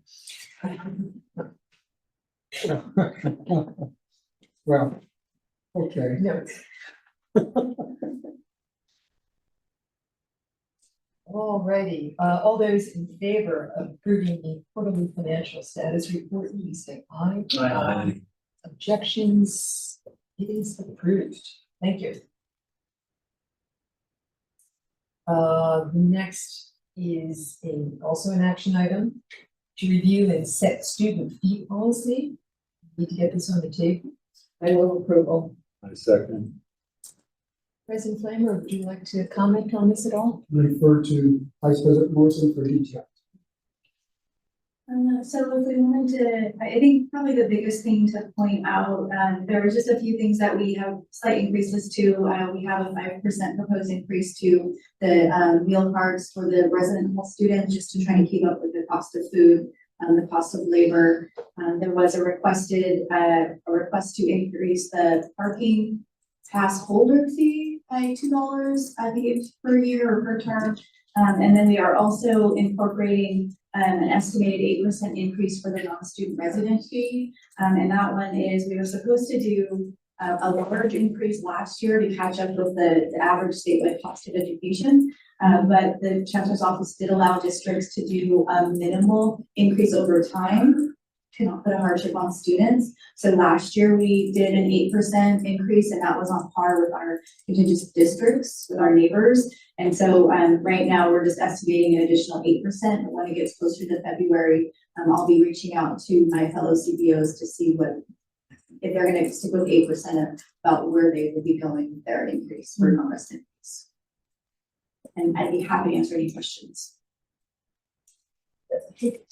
Well, okay. No. Alrighty, all those in favor of approving the quarterly financial status report, please say aye. Aye. Objections, it is approved. Thank you. Next is also an action item to review and set student fee policy. Need to get this on the table. I move approval. I second. President Flamer, would you like to comment on this at all? Refer to Vice President Morrison for detail. So if we wanted to, I think probably the biggest thing to point out, there was just a few things that we have slight increases to. We have a 5% proposed increase to the meal cards for the resident hall students, just to try and keep up with the cost of food, the cost of labor. There was a request to increase the parking pass holder fee by $2, I think it's per year or per term. And then we are also incorporating an estimated 8% increase for the non-student resident fee. And that one is, we were supposed to do a large increase last year to catch up with the average statewide cost of education. But the chancellor's office did allow districts to do a minimal increase over time to not put a hardship on students. So last year we did an 8% increase, and that was on par with our contiguous districts, with our neighbors. And so right now we're just estimating an additional 8%. But when it gets closer to February, I'll be reaching out to my fellow CBOs to see if they're going to stick with 8% about where they will be going with their increase for non-residents. And I'd be happy to answer any questions.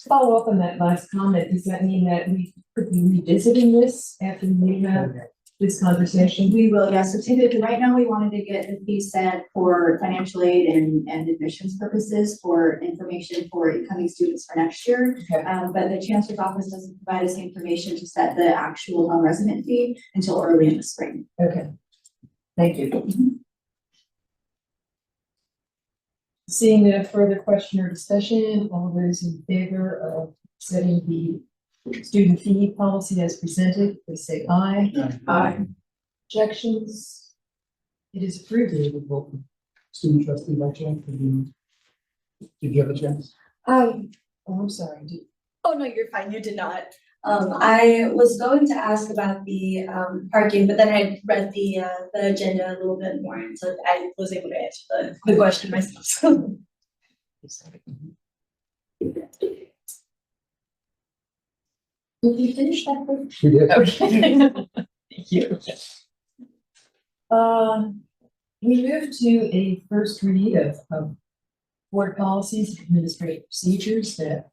Follow up on that last comment, does that mean that we could be revisiting this after we have this conversation? We will, yes. So typically, right now, we wanted to get the fee set for financial aid and admissions purposes for information for incoming students for next year. Okay. But the chancellor's office doesn't provide us information to set the actual non-resident fee until early in the spring. Okay, thank you. Seeing no further question or discussion, all those in favor of setting the student fee policy as presented, please say aye. Aye. Objections? It is approved. Student trustee by chance, did you have a chance? Oh, I'm sorry. Oh, no, you're fine. You did not. I was going to ask about the parking, but then I read the agenda a little bit more, and so I was able to answer the question myself. So. Did you finish that one? We did. Okay. Thank you. We move to a first read of board policies, and administrative procedures that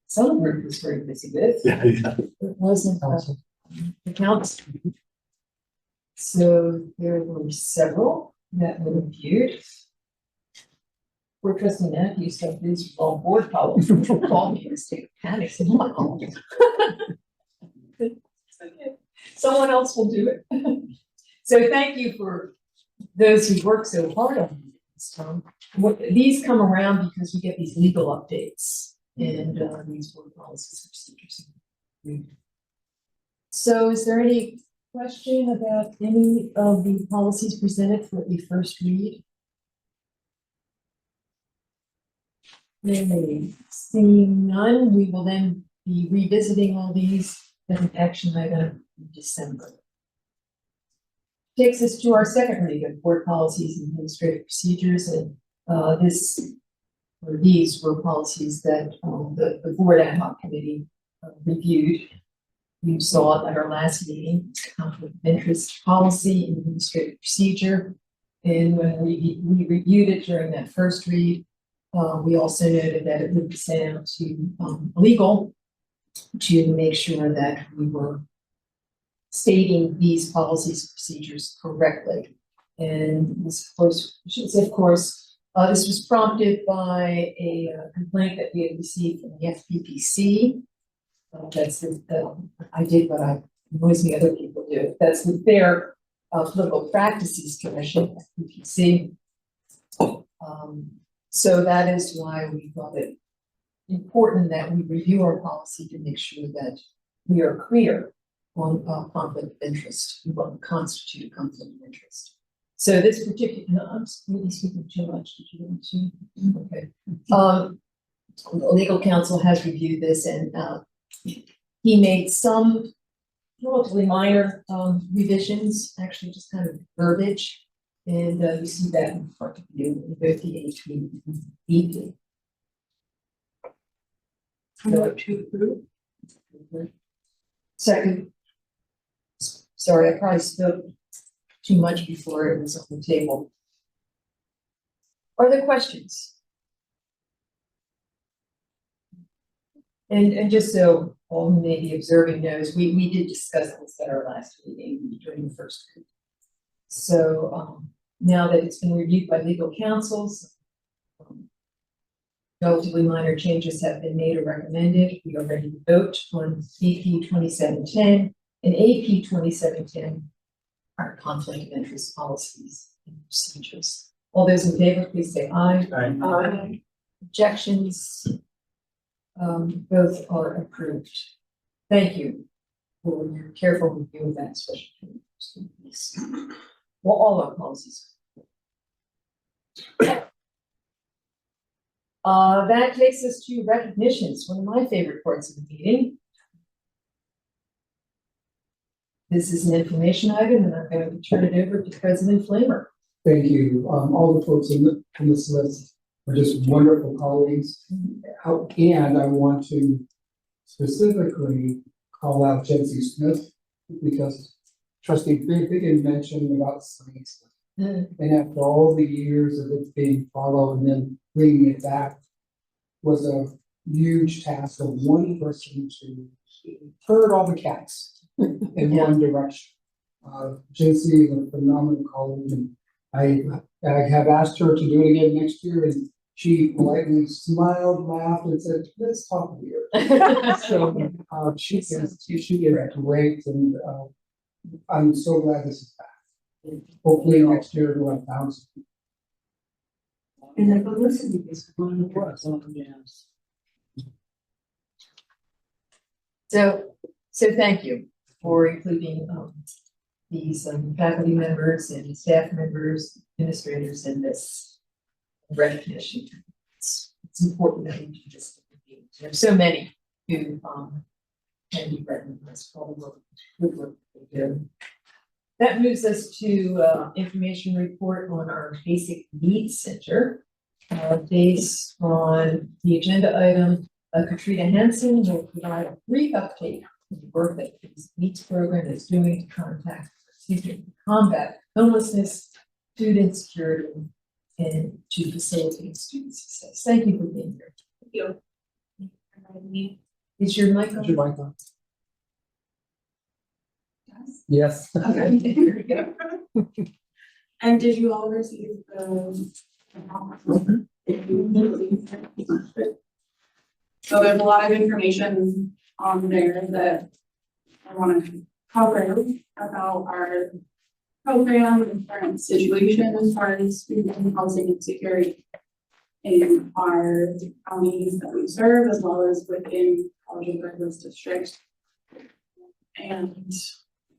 some group was very busy with. Yeah. It wasn't the council. So there were several that were reviewed. We're trusting that you said these all board policies, call me a state of panic. Someone else will do it. So thank you for those who worked so hard on this. These come around because we get these legal updates and these board policies and procedures. So is there any question about any of the policies presented for the first read? Seeing none, we will then be revisiting all these as an action item in December. Takes us to our second read of board policies and administrative procedures, and these were policies that the board ad hoc committee reviewed. You saw it at our last meeting, conflict of interest policy and administrative procedure. And when we reviewed it during that first read, we also noted that it would be sent out to legal to make sure that we were stating these policies and procedures correctly. And this, of course, this was prompted by a complaint that we had received from the FPPC I did what mostly other people do. That's the Fair Political Practices Commission, FPPC. So that is why we thought it important that we review our policy to make sure that we are clear on conflict of interest, and what would constitute a conflict of interest. So this particular, no, I'm really speaking too much. Did you want to? Okay. The legal counsel has reviewed this, and he made some relatively minor revisions, actually just kind of verbiage. And you see that in front of you in both the AP and EP. Vote to approve. Second. Sorry, I probably spoke too much before it was on the table. Are there questions? And just so all who may be observing knows, we did discuss this at our last meeting during the first week. So now that it's been reviewed by legal counsels, relatively minor changes have been made or recommended. We are ready to vote on BP 2710 and AP 2710, our conflict of interest policies and procedures. All those in favor, please say aye. Aye. Objections? Both are approved. Thank you for your careful review of that, especially. Well, all our policies. That takes us to recognitions, one of my favorite parts of the meeting. This is an information item, and I'm going to turn it over to President Flamer. Thank you. All the folks in this list are just wonderful colleagues. And I want to specifically call out Jency Smith, because Trustee Figgin mentioned about science. And after all the years of it being followed and then bringing it back was a huge task of one person to herd all the cats in one direction. Jency is a phenomenal colleague, and I have asked her to do it again next year, and she politely smiled, laughed, and said, "Let's talk here." So she is great, and I'm so glad this is back. Hopefully next year we'll have thousands. And the publicity is one of us. So thank you for including these faculty members and staff members, administrators in this recognition. It's important that we do this. There's so many who can be recognized for all the good work they do. That moves us to information report on our basic needs center. Based on the agenda item, Katrina Hansen will provide a brief update of the work that the needs program is doing to combat homelessness, food insecurity, and to facilitate student success. Thank you for being here. Thank you. Is your mic on? Is your mic on? Yes. Okay, here we go. And did you all receive the? So there's a lot of information on there that I want to cover about our program and current situation as far as student housing and security in our counties that we serve, as well as within College of Douglas District. And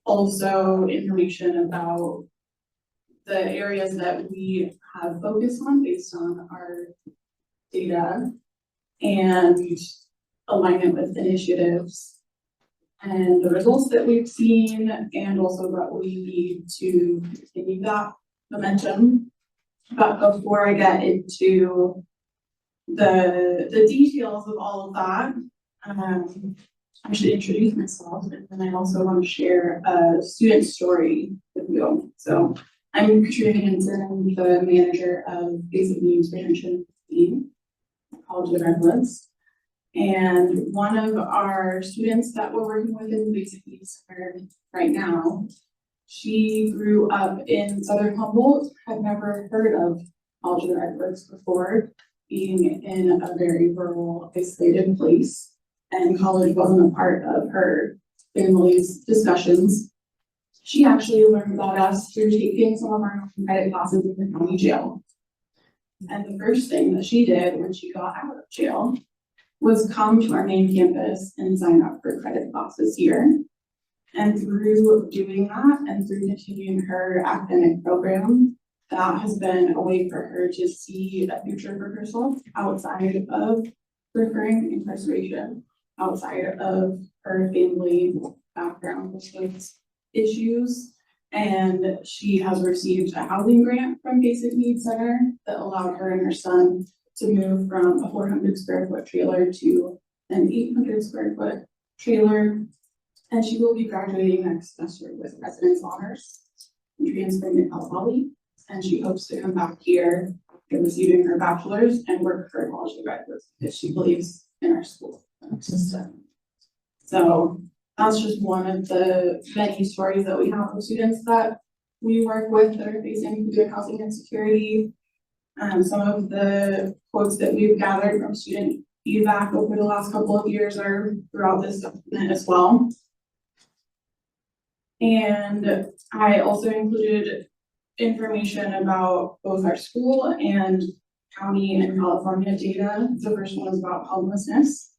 also information about the areas that we have focused on based on our data and alignment with initiatives and the results that we've seen, and also what we need to continue that momentum. But before I get into the details of all of that, I should introduce myself, and then I also want to share a student story with you. So I'm Katrina Hansen. I'm the manager of Basic Needs Prevention team at College of Redwoods. And one of our students that we're working with in the Basic Needs Center right now, she grew up in Southern Humboldt, had never heard of College of Redwoods before, being in a very rural, isolated place. and college wasn't a part of her family's discussions. She actually learned about us through taking some of our credit classes in the county jail. And the first thing that she did when she got out of jail was come to our main campus and sign up for credit classes here. And through doing that and through continuing her academic program, that has been a way for her to see a future for herself outside of recurring incarceration, outside of her family background with those issues. And she has received a housing grant from Basic Needs Center that allowed her and her son to move from a 400 square foot trailer to an 800 square foot trailer. And she will be graduating next semester with residence honors and transferring to Cal Poly. And she hopes to come back here after receiving her bachelor's and work for a college of graduates because she believes in our school system. So that's just one of the many stories that we have of students that we work with that are facing food, housing insecurity. Some of the quotes that we've gathered from student feedback over the last couple of years are throughout this document as well. And I also included information about both our school and county and California data. The first one is about homelessness.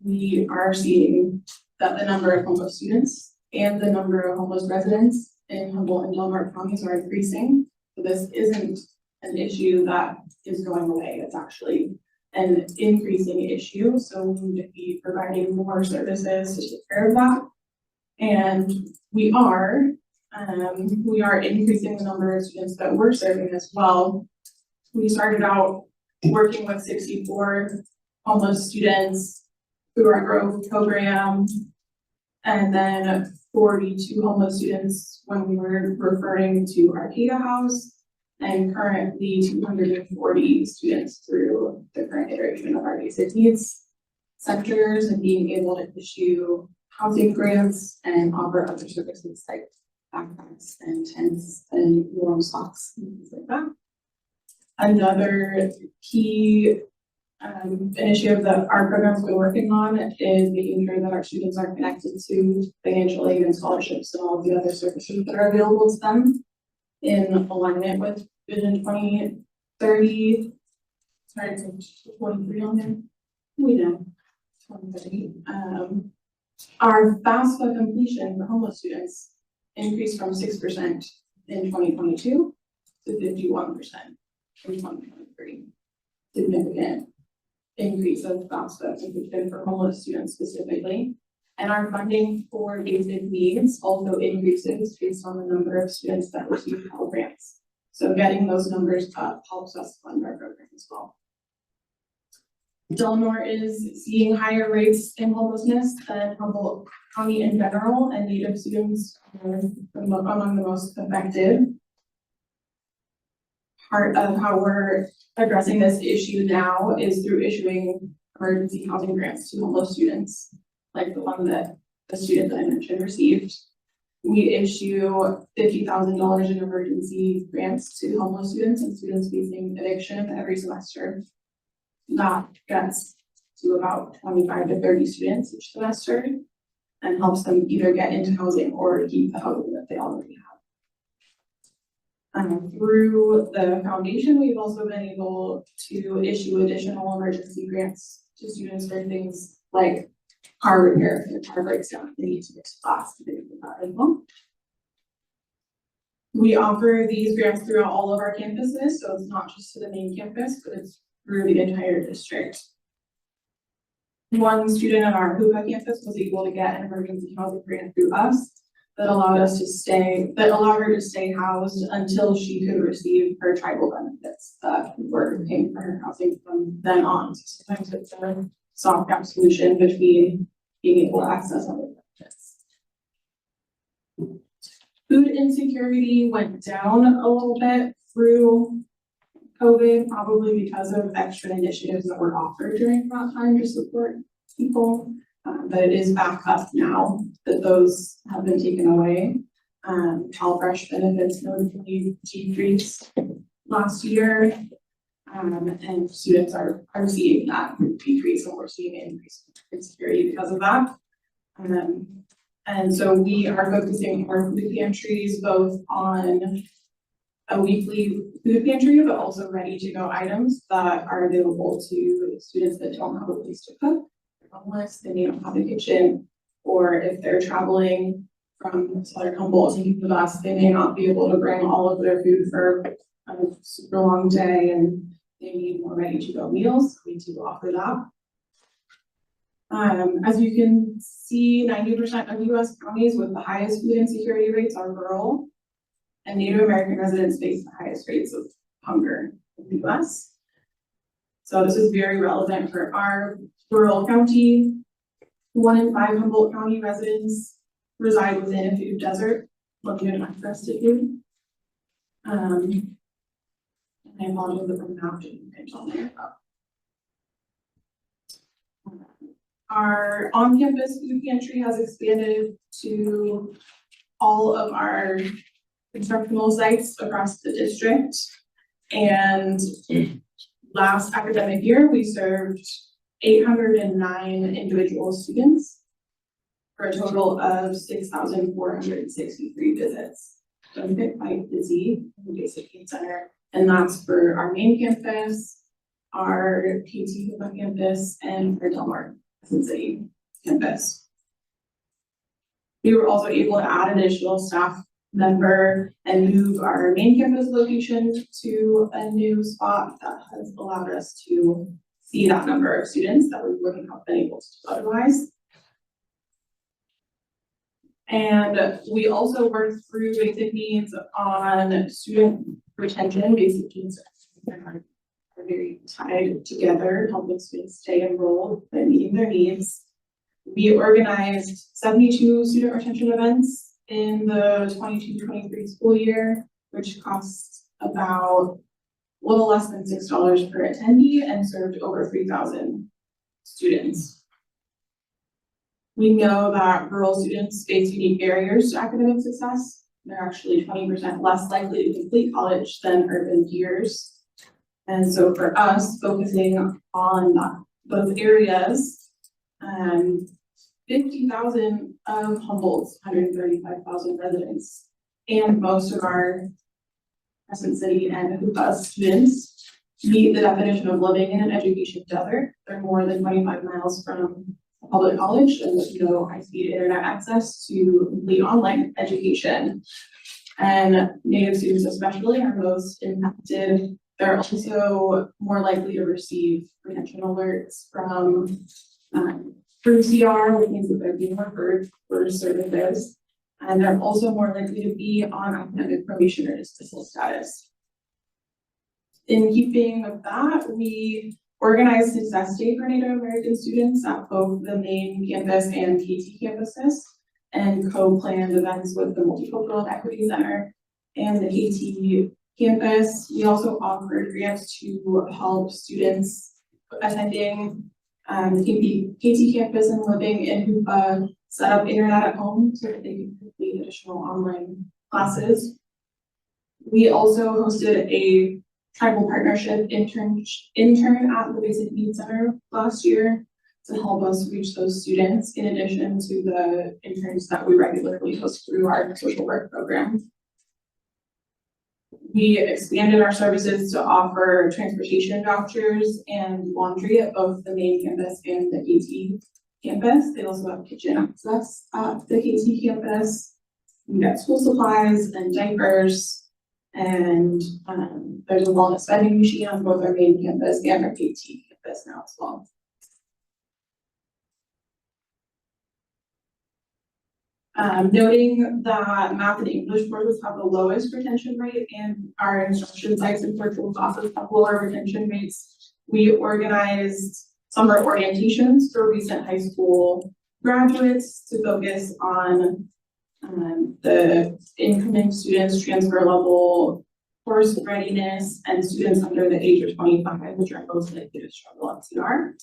We are seeing that the number of homeless students and the number of homeless residents in Humboldt and Del Norte counties are increasing. So this isn't an issue that is going away. It's actually an increasing issue. So we need to be providing more services to take care of that. And we are increasing the number of students that we're serving as well. We started out working with 64 homeless students through our Growth program, and then 42 homeless students when we were referring to Arcata House, and currently 240 students through the current iteration of our Basic Needs centers and being able to issue housing grants and offer other services like backpacks and tents and warm socks and things like that. Another key initiative that our program's been working on is making sure that our students are connected to financial aid and scholarships and all of the other services that are available to them in alignment with Vision 2030. Sorry, it's 23 on there. We know 2030. Our FAFSA completion for homeless students increased from 6% in 2022 to 51% in 2023. Significant increase of FAFSA completion for homeless students specifically. And our funding for basic needs also increases based on the number of students that receive Pell Grants. So getting those numbers up helps us fund our program as well. Del Norte is seeing higher rates in homelessness than Humboldt County in general, and Native students are among the most affected. Part of how we're addressing this issue now is through issuing emergency housing grants to homeless students, like the one that the student that I mentioned received. We issue $50,000 in emergency grants to homeless students and students facing eviction every semester. That gets to about 25 to 30 students each semester and helps them either get into housing or keep the housing that they already have. Through the foundation, we've also been able to issue additional emergency grants to students for things like car repair. If their car breaks down, they need to get to class to do that as well. We offer these grants throughout all of our campuses, so it's not just to the main campus, but it's through the entire district. One student at our Hoopa campus was able to get an emergency housing grant through us that allowed her to stay housed until she could receive her tribal benefits that were paying for her housing from then on. So sometimes it's a stopgap solution between being able to access other benefits. Food insecurity went down a little bit through COVID, probably because of extra initiatives that were offered during that time to support people. But it is back up now that those have been taken away. CalFresh benefits notably decreased last year. And students are seeing that decrease, and we're seeing an increase in security because of that. And so we are focusing our food pantries both on a weekly food pantry, but also ready to go items that are available to students that don't have a place to cook. They're homeless, they don't have a kitchen, or if they're traveling from Southern Humboldt to the bus, they may not be able to bring all of their food for a super long day and they need more ready to go meals. We do offer that. As you can see, 90% of US counties with the highest food insecurity rates are rural, and Native American residents face the highest rates of hunger in the US. So this is very relevant for our rural county. 1 in 5 Humboldt County residents reside within a food desert, limited access to food. And I apologize if I'm not doing it on there. Our on-campus food pantry has expanded to all of our instructional sites across the district. And last academic year, we served 809 individual students for a total of 6,463 visits. So we've been quite busy in the Basic Need Center, and that's for our main campus, our KT campus, and our Del Mar City campus. We were also able to add additional staff member and move our main campus location to a new spot that has allowed us to see that number of students that we wouldn't have been able to do otherwise. And we also worked through basic needs on student retention. Basic needs are very tied together, helping students stay enrolled and meeting their needs. We organized 72 student retention events in the 22-23 school year, which costs about a little less than $6 per attendee and served over 3,000 students. We know that rural students face unique barriers to academic success. They're actually 20% less likely to complete college than urban peers. And so for us, focusing on those areas, 50,000 of Humboldt's 135,000 residents and most of our Crescent City and Hoopa students meet the definition of living in an education desert. They're more than 25 miles from a public college and with no high-speed internet access to complete online education. And Native students especially are most impacted. They're also more likely to receive retention alerts from through CR, which means that they're being referred for services. And they're also more likely to be on academic probation or dismissal status. In keeping with that, we organized Success Day for Native American students at both the main campus and KT campuses, and co-planned events with the Multicultural Equity Center and the KT campus. We also offered grants to help students attending the KT campus and living in Hoopa set up internet at home so that they can complete additional online classes. We also hosted a tribal partnership intern at the Basic Need Center last year to help us reach those students, in addition to the interns that we regularly host through our social work program. We expanded our services to offer transportation vouchers and laundry at both the main campus and the KT campus. They also have kitchen access at the KT campus. We get school supplies and diapers, and there's a wellness vending machine on both our main campus and our KT campus now as well. Noting that math and English courses have the lowest retention rate and our instruction sites and virtual classes have lower retention rates, we organized summer orientations for recent high school graduates to focus on the incoming students' transfer level, course readiness, and students under the age of 25, which are most likely to struggle at CR.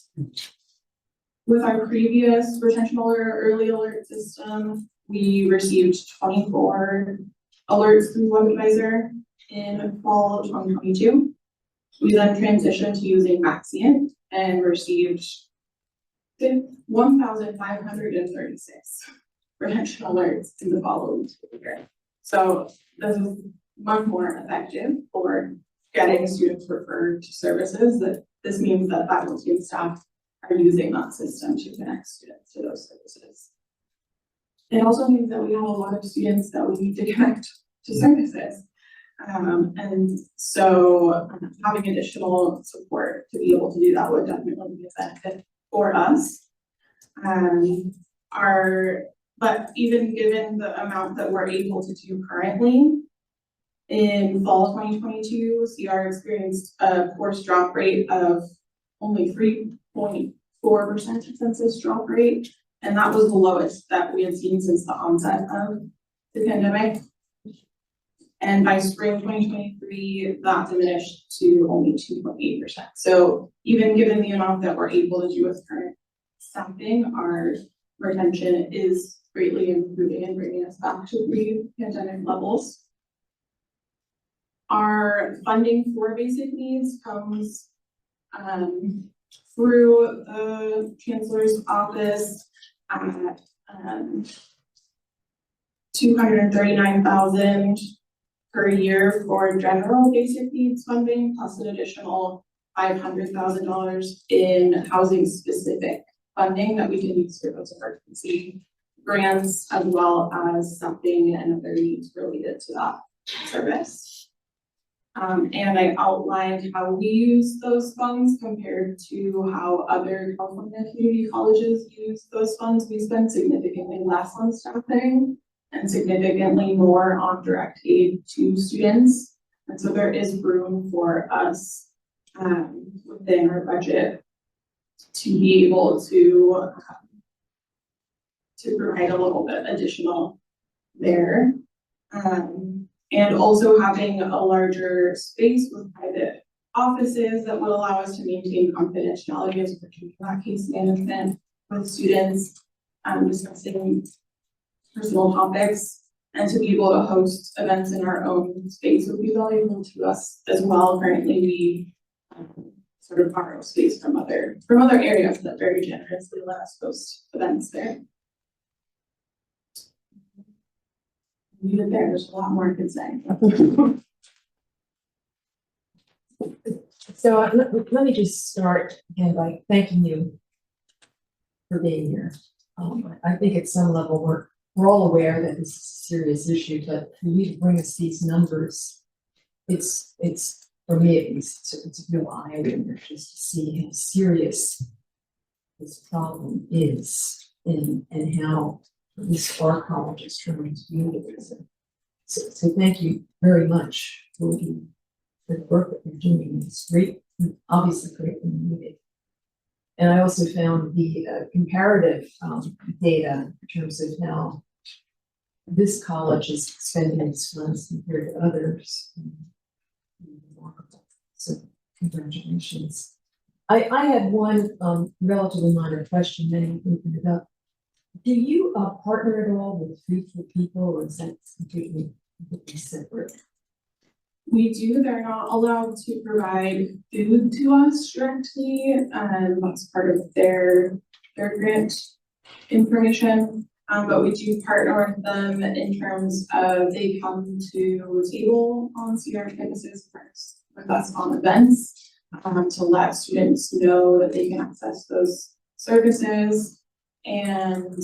With our previous retention alert, early alert system, we received 24 alerts through WebAdvisor in fall of 2022. We then transitioned to using Maxient and received 1,536 retention alerts in the following school year. So this is much more effective for getting students referred to services. That this means that faculty and staff are using that system to connect students to those services. It also means that we have a lot of students that we need to connect to services. And so having additional support to be able to do that would definitely be a benefit for us. But even given the amount that we're able to do currently, in fall 2022, CR experienced a course drop rate of only 3.4% census drop rate. And that was the lowest that we had seen since the onset of the pandemic. And by spring 2023, that diminished to only 2.8%. So even given the amount that we're able to do with current staffing, our retention is greatly improving and bringing us back to pre-pandemic levels. Our funding for basic needs comes through the Chancellor's office at $239,000 per year for general basic needs funding, plus an additional $500,000 in housing specific funding that we can use for those emergency grants, as well as something and other needs related to that service. And I outlined how we use those funds compared to how other California community colleges use those funds. We spend significantly less on staffing and significantly more on direct aid to students. And so there is room for us within our budget to be able to provide a little bit additional there. And also having a larger space with private offices that will allow us to maintain confidentiality as we're doing that case management with students, discussing personal topics, and to be able to host events in our own space would be valuable to us as well. Currently, we sort of borrow space from other areas that very generously let us host events there. There's a lot more I could say. So let me just start again by thanking you for being here. I think at some level we're all aware that this is a serious issue, but for you to bring us these numbers, it's for me at least, it's a real eye opener just to see how serious this problem is and how this our college is trying to deal with it. So thank you very much for the work that you're doing. It's great, obviously greatly needed. And I also found the comparative data in terms of how this college is spending its funds compared to others. So congratulations. I had one relatively minor question, then I'll open it up. Do you partner at all with Food for People, or is that completely separate? We do. They're not allowed to provide food to us directly, and that's part of their grant information. But we do partner with them in terms of they come to table on CR campuses with us on events to let students know that they can access those services. And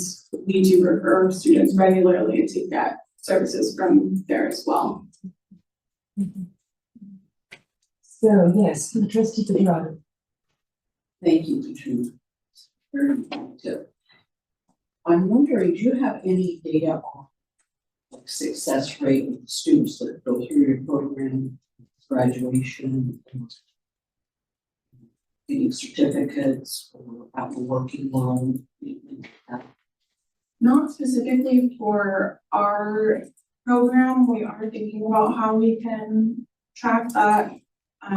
we do refer students regularly to get services from there as well. So yes, Trustee Pedrado. Thank you, Katrina. Very informative. I'm wondering, do you have any data on like success rate of students that go through your program, graduation, getting certificates, or out the working loan? Not specifically for our program, we are thinking about how we can track that,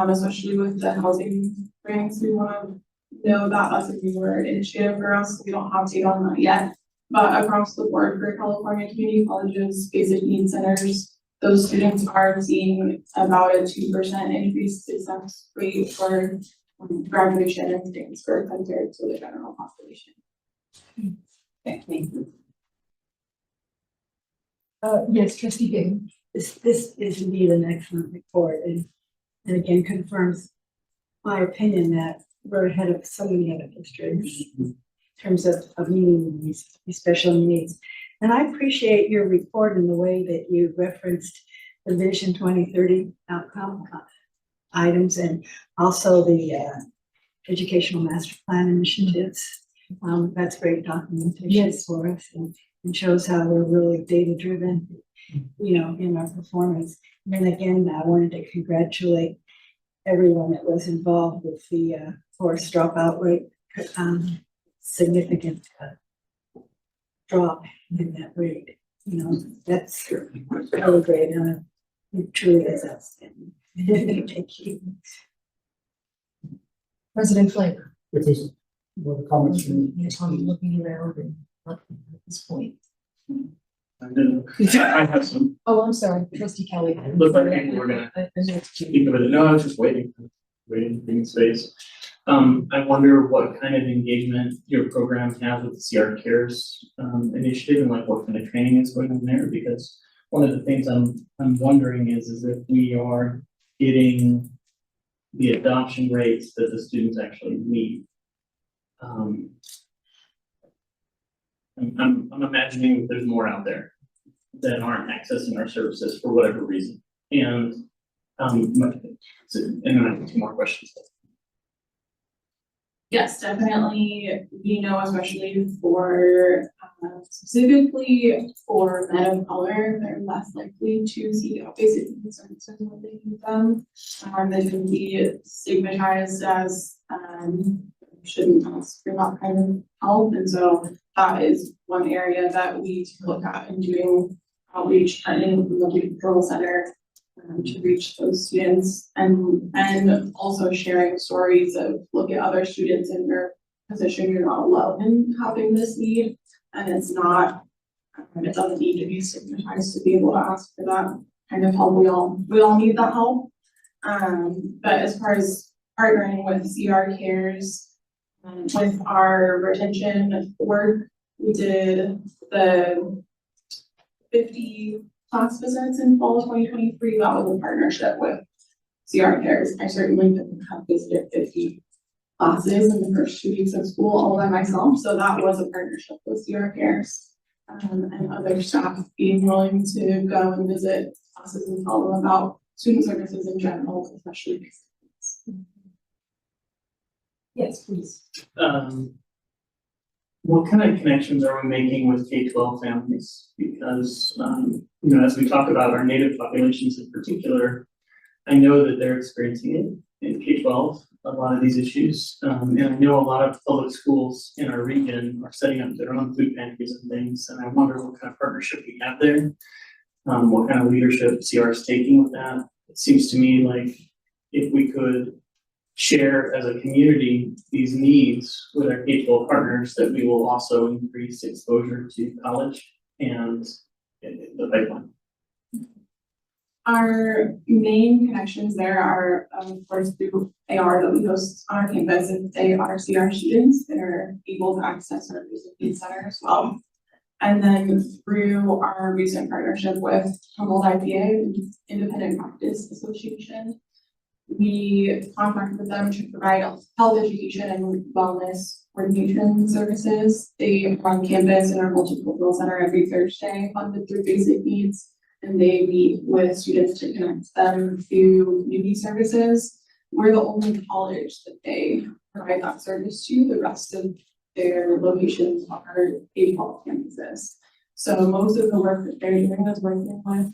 especially with the housing grants. We want to know that that's a newer initiative for us. We don't have data on that yet. But across the board for California community colleges, basic needs centers, those students are seeing about a 2% increase success rate for graduation and transfer compared to the general population. Okay, thank you. Yes, trustee Gayton. This is indeed an excellent report and again confirms my opinion that we're ahead of so many other districts in terms of meeting these special needs. And I appreciate your report and the way that you referenced the Vision 2030 outcome items and also the educational master plan initiatives. That's great documentation Yes. for us and shows how we're really data driven, in our performance. And then again, I wanted to congratulate everyone that was involved with the forced dropout rate, significant drop in that rate. That's really great. It truly is outstanding. Thank you. President Flavor. If there's what the comments from. Yes, I'm looking around and nothing at this point. I have some, Oh, I'm sorry, trustee Kelly. Look like people were gonna- I missed you. keep it, no, I was just waiting for space. I wonder what kind of engagement your program has with the CR Cares initiative and like what kind of training is going on there, because one of the things I'm wondering is if we are getting the adoption rates that the students actually need. I'm imagining that there's more out there that aren't accessing our services for whatever reason. And then I have two more questions. Yes, definitely, especially for, specifically for men of color, they're less likely to see basic services when they need them. They can be stigmatized as, shouldn't ask for that kind of help, and so that is one area that we need to look at in doing outreach and the control center to reach those students and also sharing stories of look at other students in your position. You're not alone in having this need, and it doesn't need to be stigmatized to be able to ask for that kind of help. We all need that help. But as far as partnering with CR Cares with our retention work, we did the 50 class visits in fall 2023. That was a partnership with CR Cares. I certainly didn't have visited 50 classes in the first 2 weeks of school all by myself. So that was a partnership with CR Cares and other staff being willing to go and visit classes and tell them about student services in general, especially basic needs. Yes, please. What kind of connections are we making with K-12 families? Because, as we talk about our native populations in particular, I know that they're experiencing it in K-12, a lot of these issues. And I know a lot of public schools in our region are setting up their own food pantries and things. And I wonder what kind of partnership we have there. What kind of leadership CR is taking with that. It seems to me like if we could share as a community these needs with our K-12 partners, that we will also increase exposure to college and the pipeline. Our main connections there are, of course, through AR that we host on our campus. If they are CR students, they're able to access our basic needs center as well. And then through our recent partnership with Humboldt IPA, Independent Practice Association, we contract with them to provide health education and wellness coordination services. They are on campus in our multicultural center every Thursday, funded through basic needs, and they meet with students to connect them to community services. We're the only college that they provide that service to. The rest of their locations are K-12 campuses. So most of the work that they're doing is working with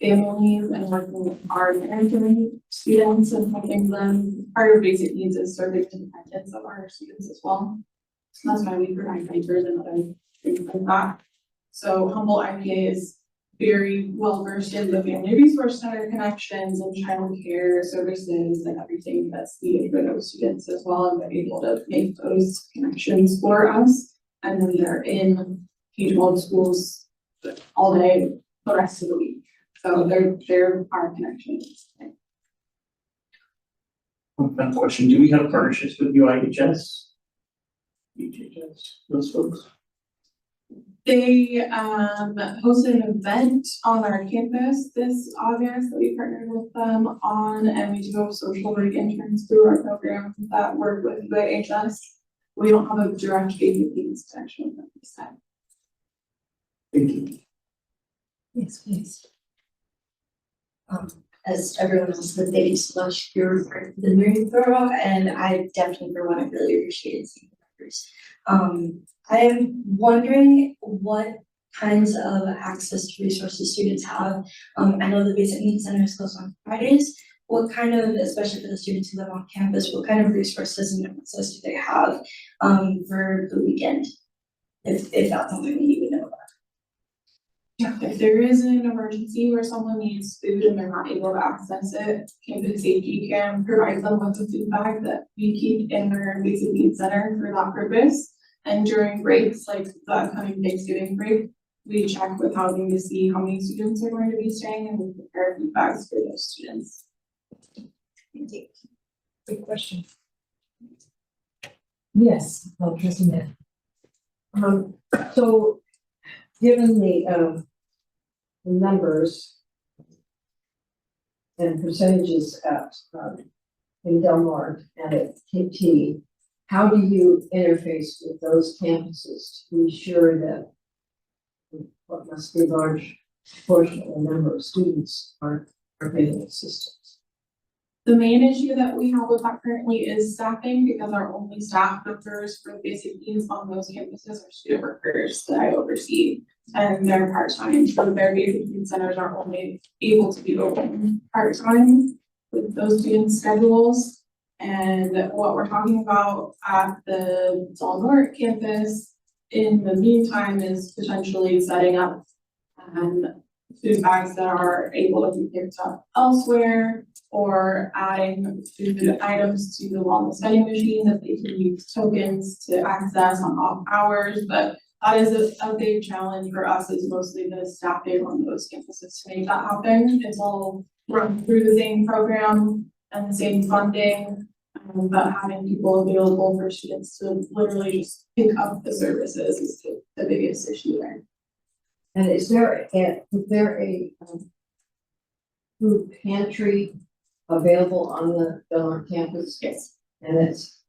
families and working with our American students and helping them. Part of basic needs is serving independence of our students as well. So that's why we provide diapers and other things like that. So Humboldt IPA is very well versed in the Family Resource Center connections and child care services and everything that's needed for those students as well. And they're able to make those connections for us. And then they're in K-12 schools all day, the rest of the week. So there are connections. One final question, do we have partnerships with UIHS? UHS, those folks? They hosted an event on our campus this August that we partnered with them on, and we do have social work interns through our program that work with UIHS. We don't have a direct face-to-face connection with them this time. Thank you. Yes, please. As everyone else said, thank you so much for your report for the Marion Borough, and I definitely for one, I really appreciated seeing the numbers. I am wondering what kinds of access to resources students have. I know the Basic Needs Center is closed on Fridays. What kind of, especially for the students who live on campus, what kind of resources and access do they have for the weekend? If that's something that you would know about. If there is an emergency where someone needs food and they're not able to access it, campus safety can provide them with a food bag that we keep in their basic needs center for that purpose. And during breaks, like the upcoming Thanksgiving break, we check with housing to see how many students are going to be staying and we prepare food bags for those students. Good question. Yes, I'll trust that. So, given the numbers and percentages at, in Del Mar and at KT, how do you interface with those campuses to ensure that what must be a large portion of the number of students are getting assistance? The main issue that we have with that currently is staffing, because our only staff members for basic needs on those campuses are student workers that I oversee. And they're part-time, so their basic needs centers are only able to be open part-time with those student schedules. And what we're talking about at the Del Norte campus in the meantime is potentially setting up food bags that are able to be picked up elsewhere, or adding food items to the wellness vending machine that they can use tokens to access on off hours. But that is a big challenge for us, is mostly the staffing on those campuses to make that happen. It's all run through the same program and the same funding, but having people available for students to literally just pick up the services is the biggest issue there. And is there a food pantry available on the Del Mar campus? Yes. And it's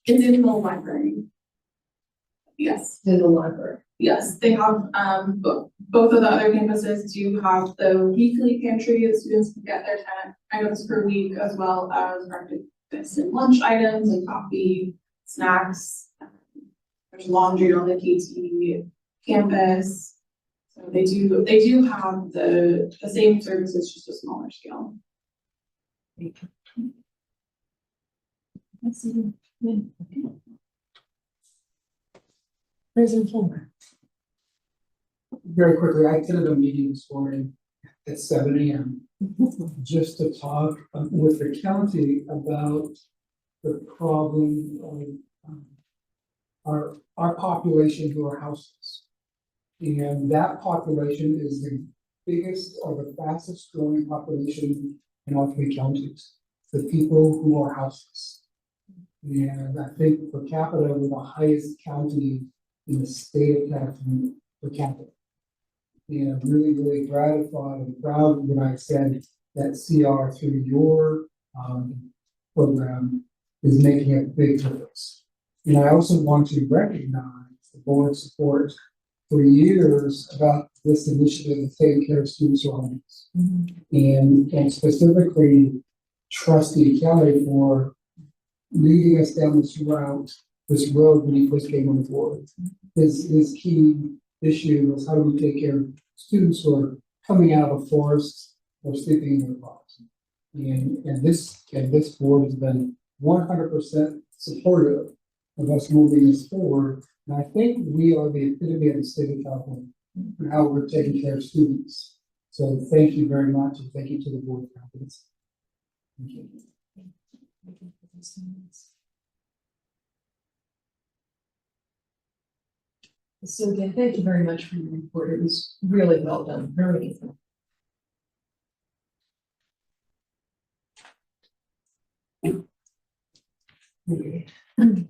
It's in the library. Yes. in the library. Yes, they have, both of the other campuses do have the weekly pantry that students can get their 10 items per week, as well as breakfast and lunch items and coffee, snacks. There's laundry on the KT campus. So they do have the same services, just a smaller scale. President Fulmer. Very quickly, I attended a meeting this morning at 7 AM. Just to talk with the county about the problem of our population who are houseless. And that population is the biggest or the fastest growing population in all 3 counties, the people who are houseless. And I think per capita, we're the highest county in the state of California per capita. And I'm really, really gratified and proud when I said that CR through your program is making a big difference. And I also want to recognize the board's support for years about this initiative of taking care of students who are homeless. And specifically Trustee Kelly for leading us down this road when he first came on board. His key issue was how do we take care of students who are coming out of a forest or sleeping in their cars. And this board has been 100% supportive of us moving this forward. And I think we are the epitome of the state of California and how we're taking care of students. So thank you very much, and thank you to the board of confidence. Thank you. So again, thank you very much for your report. It was really well done, very thorough. That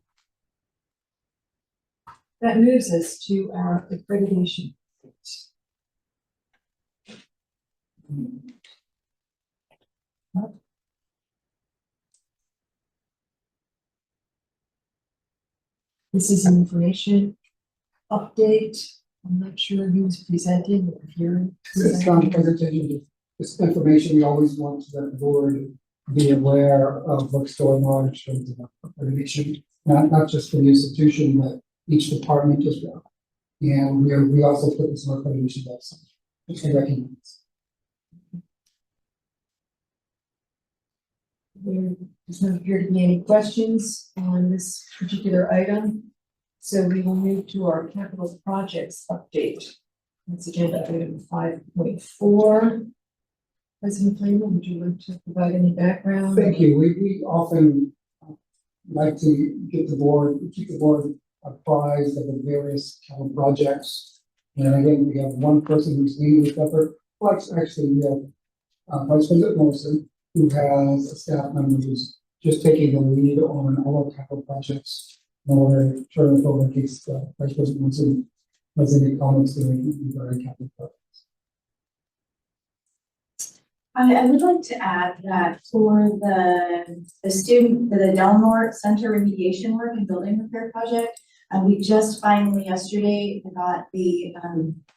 moves us to our accreditation. This is an information update. I'm not sure who's presenting or if you're. It's not a presentation, it's information we always want to let the board be aware of what's going on in terms of accreditation. Not just for the institution, but each department as well. And we also put this on our accreditation website, just to recognize. There does not appear to be any questions on this particular item. So we will move to our capital projects update. That's agenda item 5.4. President Plainville, would you like to provide any background? Thank you. We often like to keep the board apprised of the various capital projects. And again, we have one person who's leading this effort. Well, actually, we have Vice President Morrison, who has a staff member who's just taking the lead on all our capital projects. And we're going to turn it over in case Vice President Morrison has any comments regarding capital projects. I would like to add that for the Delmore Center remediation work and building repair project, we just finally yesterday got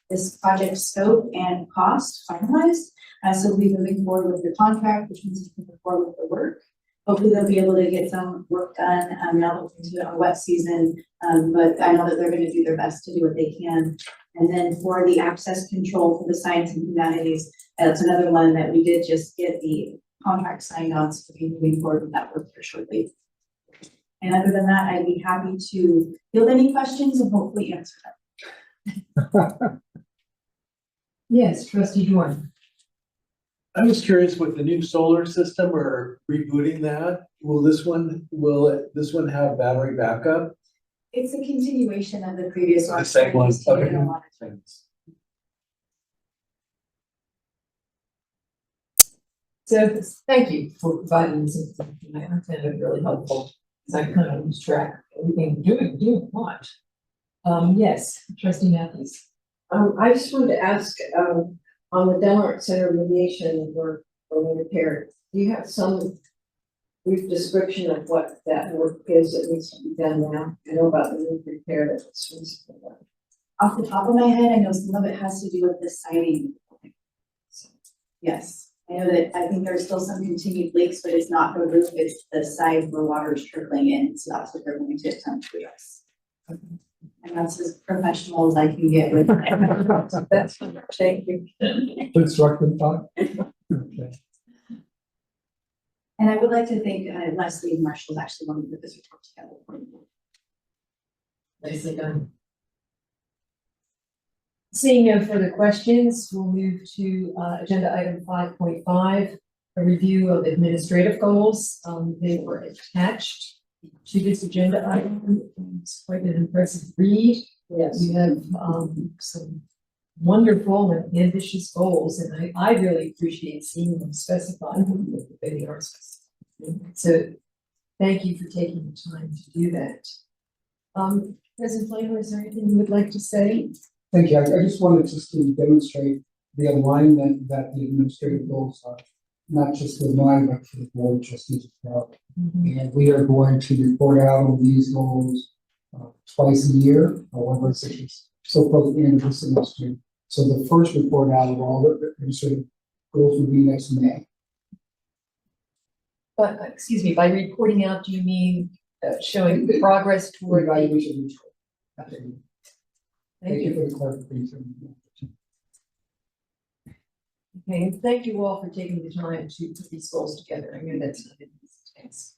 this project scope and cost finalized. So we'll be moving forward with the contract, which means we can move forward with the work. Hopefully they'll be able to get some work done, now that we're into our wet season, but I know that they're gonna do their best to do what they can. And then for the access control for the science and humanities, that's another one that we did just get the contract signed on, so we'll be moving forward with that work here shortly. And other than that, I'd be happy to field any questions and hopefully answer them. Yes, trustee Dorn. I was curious with the new solar system or rebooting that, will this one have battery backup? It's a continuation of the previous one. The same one, Just taking okay. a lot of- Thanks. So thank you for providing this information. I found it really helpful, because I kind of lose track of everything doing what. Yes, trustee Matthews. I just wanted to ask, on the Delmar Center remediation work or repair, do you have some brief description of what that work is that needs to be done now? I know about the roof repair that was recently done. Off the top of my head, I know some of it has to do with the siding. Yes, I know that, I think there's still some continued leaks, but it's not the roof, it's the side where water is trickling in, so that's what they're going to attempt to address. And that's as professional as I can get with it. That's, thank you. Constructive thought. Okay. And I would like to thank Leslie and Marshall is actually one of the put this report together for me. Nicely done. Seeing no further questions, we'll move to agenda item 5.5, a review of administrative goals. They were attached to this agenda item. It's quite an impressive read. Yes. You have some wonderful and ambitious goals, and I really appreciate seeing them specified with the they are specified. So thank you for taking the time to do that. President Flavor, is there anything you would like to say? Thank you. I just wanted to demonstrate the alignment that the administrative goals are, not just for mine, but for the board of trustees as well. And we are going to report out on these goals twice a year, however, it's so close to the end of the semester. So the first report out of all the administrative goals will be next May. But, excuse me, by reporting out, do you mean showing progress toward the? Evaluation report. Absolutely. Thank you. For the clarification. Okay, and thank you all for taking the time to put these goals together. I know that's not an easy task.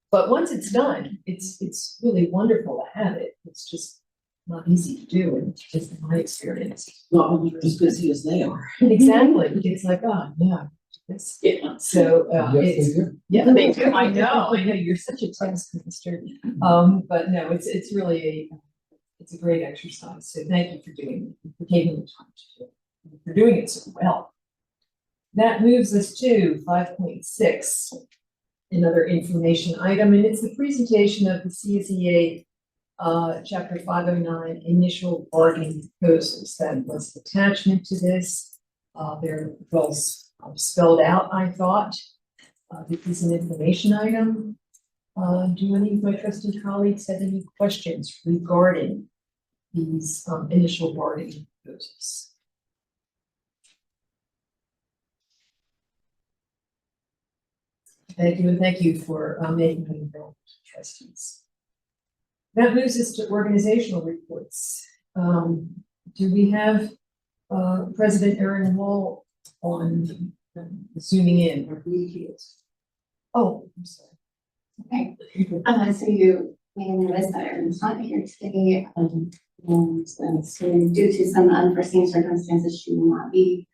But once it's done, it's really wonderful to have it. It's just not easy to do, and just in my experience. Not when you're as busy as they are. Exactly, it's like, oh, yeah. This, Yeah. so, Yes, it's, they do. yeah, they do, I know, you're such a taskmaster. But no, it's really it's a great exercise, so thank you for doing it, for taking the time to do it, for doing it so well. That moves us to 5.6, another information item, and it's the presentation of the CSEA Chapter 509 initial bargaining proposals. That was attachment to this. They're well spelled out, I thought. This is an information item. Do any of my trustee colleagues have any questions regarding these initial bargaining proposals? Thank you, and thank you for making me available to trustees. That moves us to organizational reports. Do we have President Erin Wall on zooming in? Or who he is? Oh, I'm sorry. Okay, so you may notice that Erin's not here today, and so due to some unforeseen circumstances, she will not be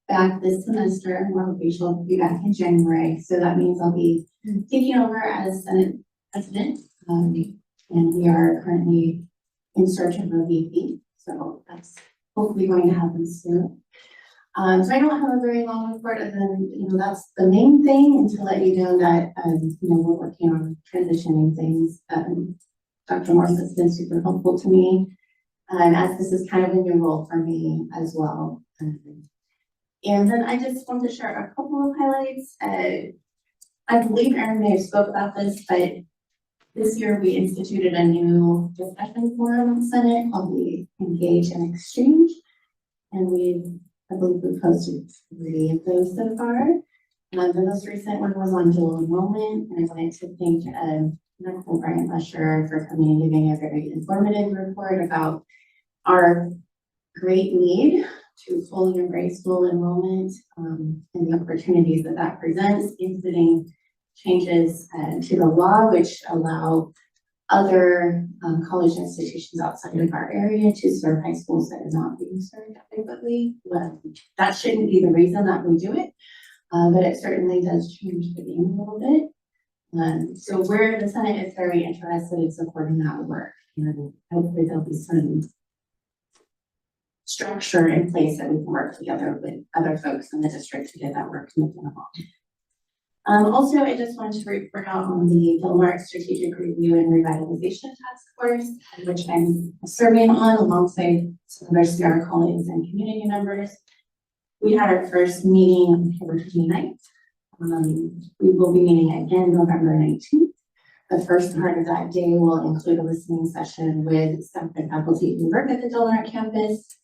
back this semester. More likely she'll be back in January, so that means I'll be taking over as Senate President. And we are currently in search of a VP, so that's hopefully going to happen soon. So I don't have a very long report, other than, that's the main thing, and to let you know that, we're working on transitioning things. Dr. Morse has been super helpful to me, as this is kind of a new role for me as well. And then I just want to share a couple of highlights. I believe Erin may have spoke about this, but this year we instituted a new discussion forum in the Senate called the Engage and Exchange. And I believe we've hosted 3 of those so far. The most recent one was on dual enrollment, and I wanted to thank Nicole Bryant Usher for coming and giving a very informative report about our great need to fully embrace dual enrollment and the opportunities that that presents, including changes to the law, which allow other college institutions outside of our area to serve high schools that are not being served adequately. Well, that shouldn't be the reason that we do it, but it certainly does change the game a little bit. So where the Senate is very interested in supporting that work, and hopefully there'll be some structure in place that we can work together with other folks in the district to get that work moving along. Also, I just wanted to report out on the Philmark Strategic Review and Revitalization Task Force, which I'm serving on alongside some of our CR colleagues and community members. We had our first meeting on October 29th. We will be meeting again November 19th. The first part of that day will include a listening session with staff and faculty who work at the Del Mar campus.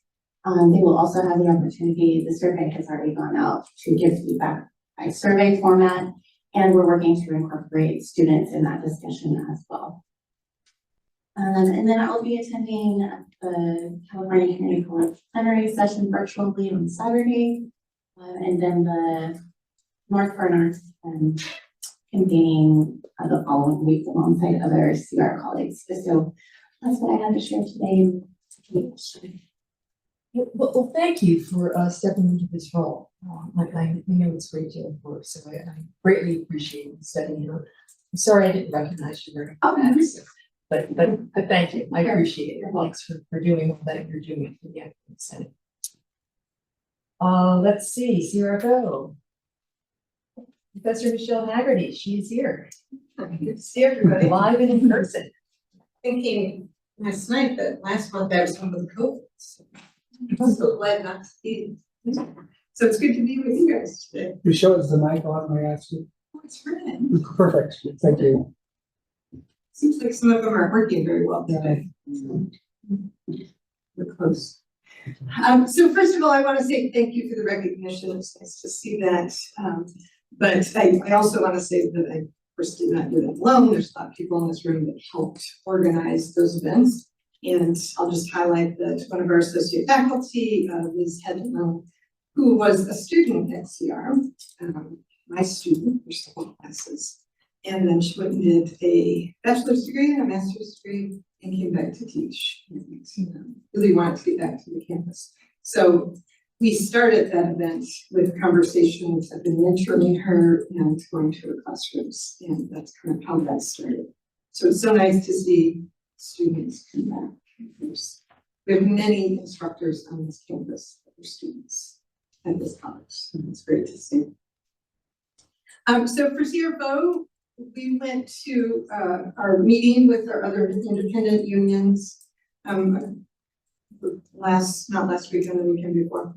They will also have the opportunity, the survey has already gone out, to give feedback by survey format, and we're working to incorporate students in that discussion as well. And then I'll be attending the California Community College plenary session virtually on Saturday, and then the North North convening the following week alongside other CR colleagues. So that's what I had to share today. Well, thank you for stepping into this role. I know it's a great deal of work, so I greatly appreciate you stepping in. I'm sorry I didn't recognize you very much, but thank you. I appreciate it. Thanks for doing all that you're doing for the academic Senate. Let's see, CRFO. Professor Michelle Haggerty, she's here. Good to see everybody live and in person. Thinking last night that last month I was home with COVID. I'm so glad not to see you. So it's good to be with you guys today. Michelle, is the mic on? May I ask you? Oh, it's running. Perfect. Thank you. Seems like some of them are working very well today. We're close. So first of all, I want to say thank you for the recognition. It's nice to see that. But I also want to say that I, of course, did not do that alone. There's a lot of people in this room that helped organize those events. And I'll just highlight that one of our associate faculty, Liz Hedman, who was a student at CR, my student for several classes. And then she went and did a bachelor's degree and a master's degree and came back to teach. And, really wanted to get back to the campus. So we started that event with conversations. I've been mentoring her and going to her classrooms, and that's kind of how that started. So it's so nice to see students come back. We have many instructors on this campus that are students at this college, so it's great to see. So for CRFO, we went to, our meeting with our other independent unions, not last weekend, the weekend before.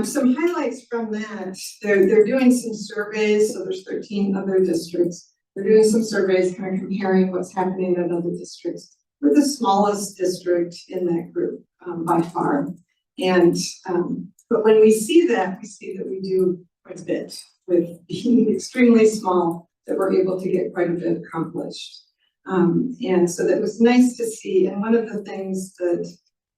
Some highlights from that, they're doing some surveys, so there's 13 other districts. They're doing some surveys, kind of comparing what's happening in other districts. We're the smallest district in that group, by far. And, but when we see that we do quite a bit with being extremely small, that we're able to get quite a bit accomplished. And so that was nice to see. And one of the things that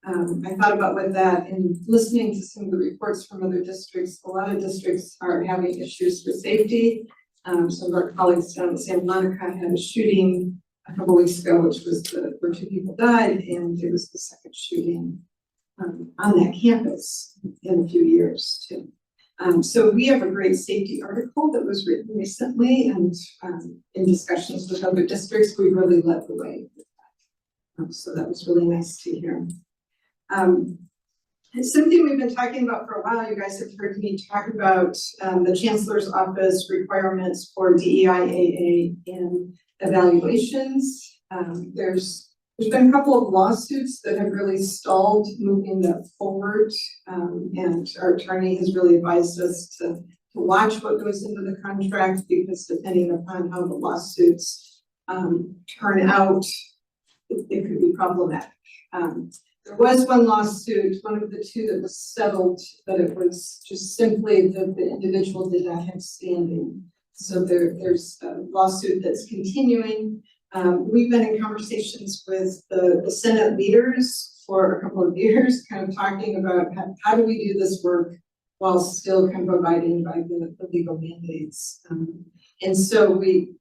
I thought about with that and listening to some of the reports from other districts, a lot of districts are having issues with safety. Some of our colleagues down in Santa Monica had a shooting a couple weeks ago, which was where 2 people died, and it was the second shooting on that campus in a few years too. So we have a great safety article that was written recently, and in discussions with other districts, we really led the way with that. So that was really nice to hear. It's something we've been talking about for a while. You guys have heard me talk about the Chancellor's Office requirements for DEIAA in evaluations. There's been a couple of lawsuits that have really stalled moving that forward. And our attorney has really advised us to watch what goes into the contract, because depending upon how the lawsuits turn out, it could be problematic. There was one lawsuit, one of the 2 that was settled, but it was just simply that the individual did not have standing. So there's a lawsuit that's continuing. We've been in conversations with the Senate leaders for a couple of years, kind of talking about how do we do this work while still kind of abiding by the legal mandates. And so we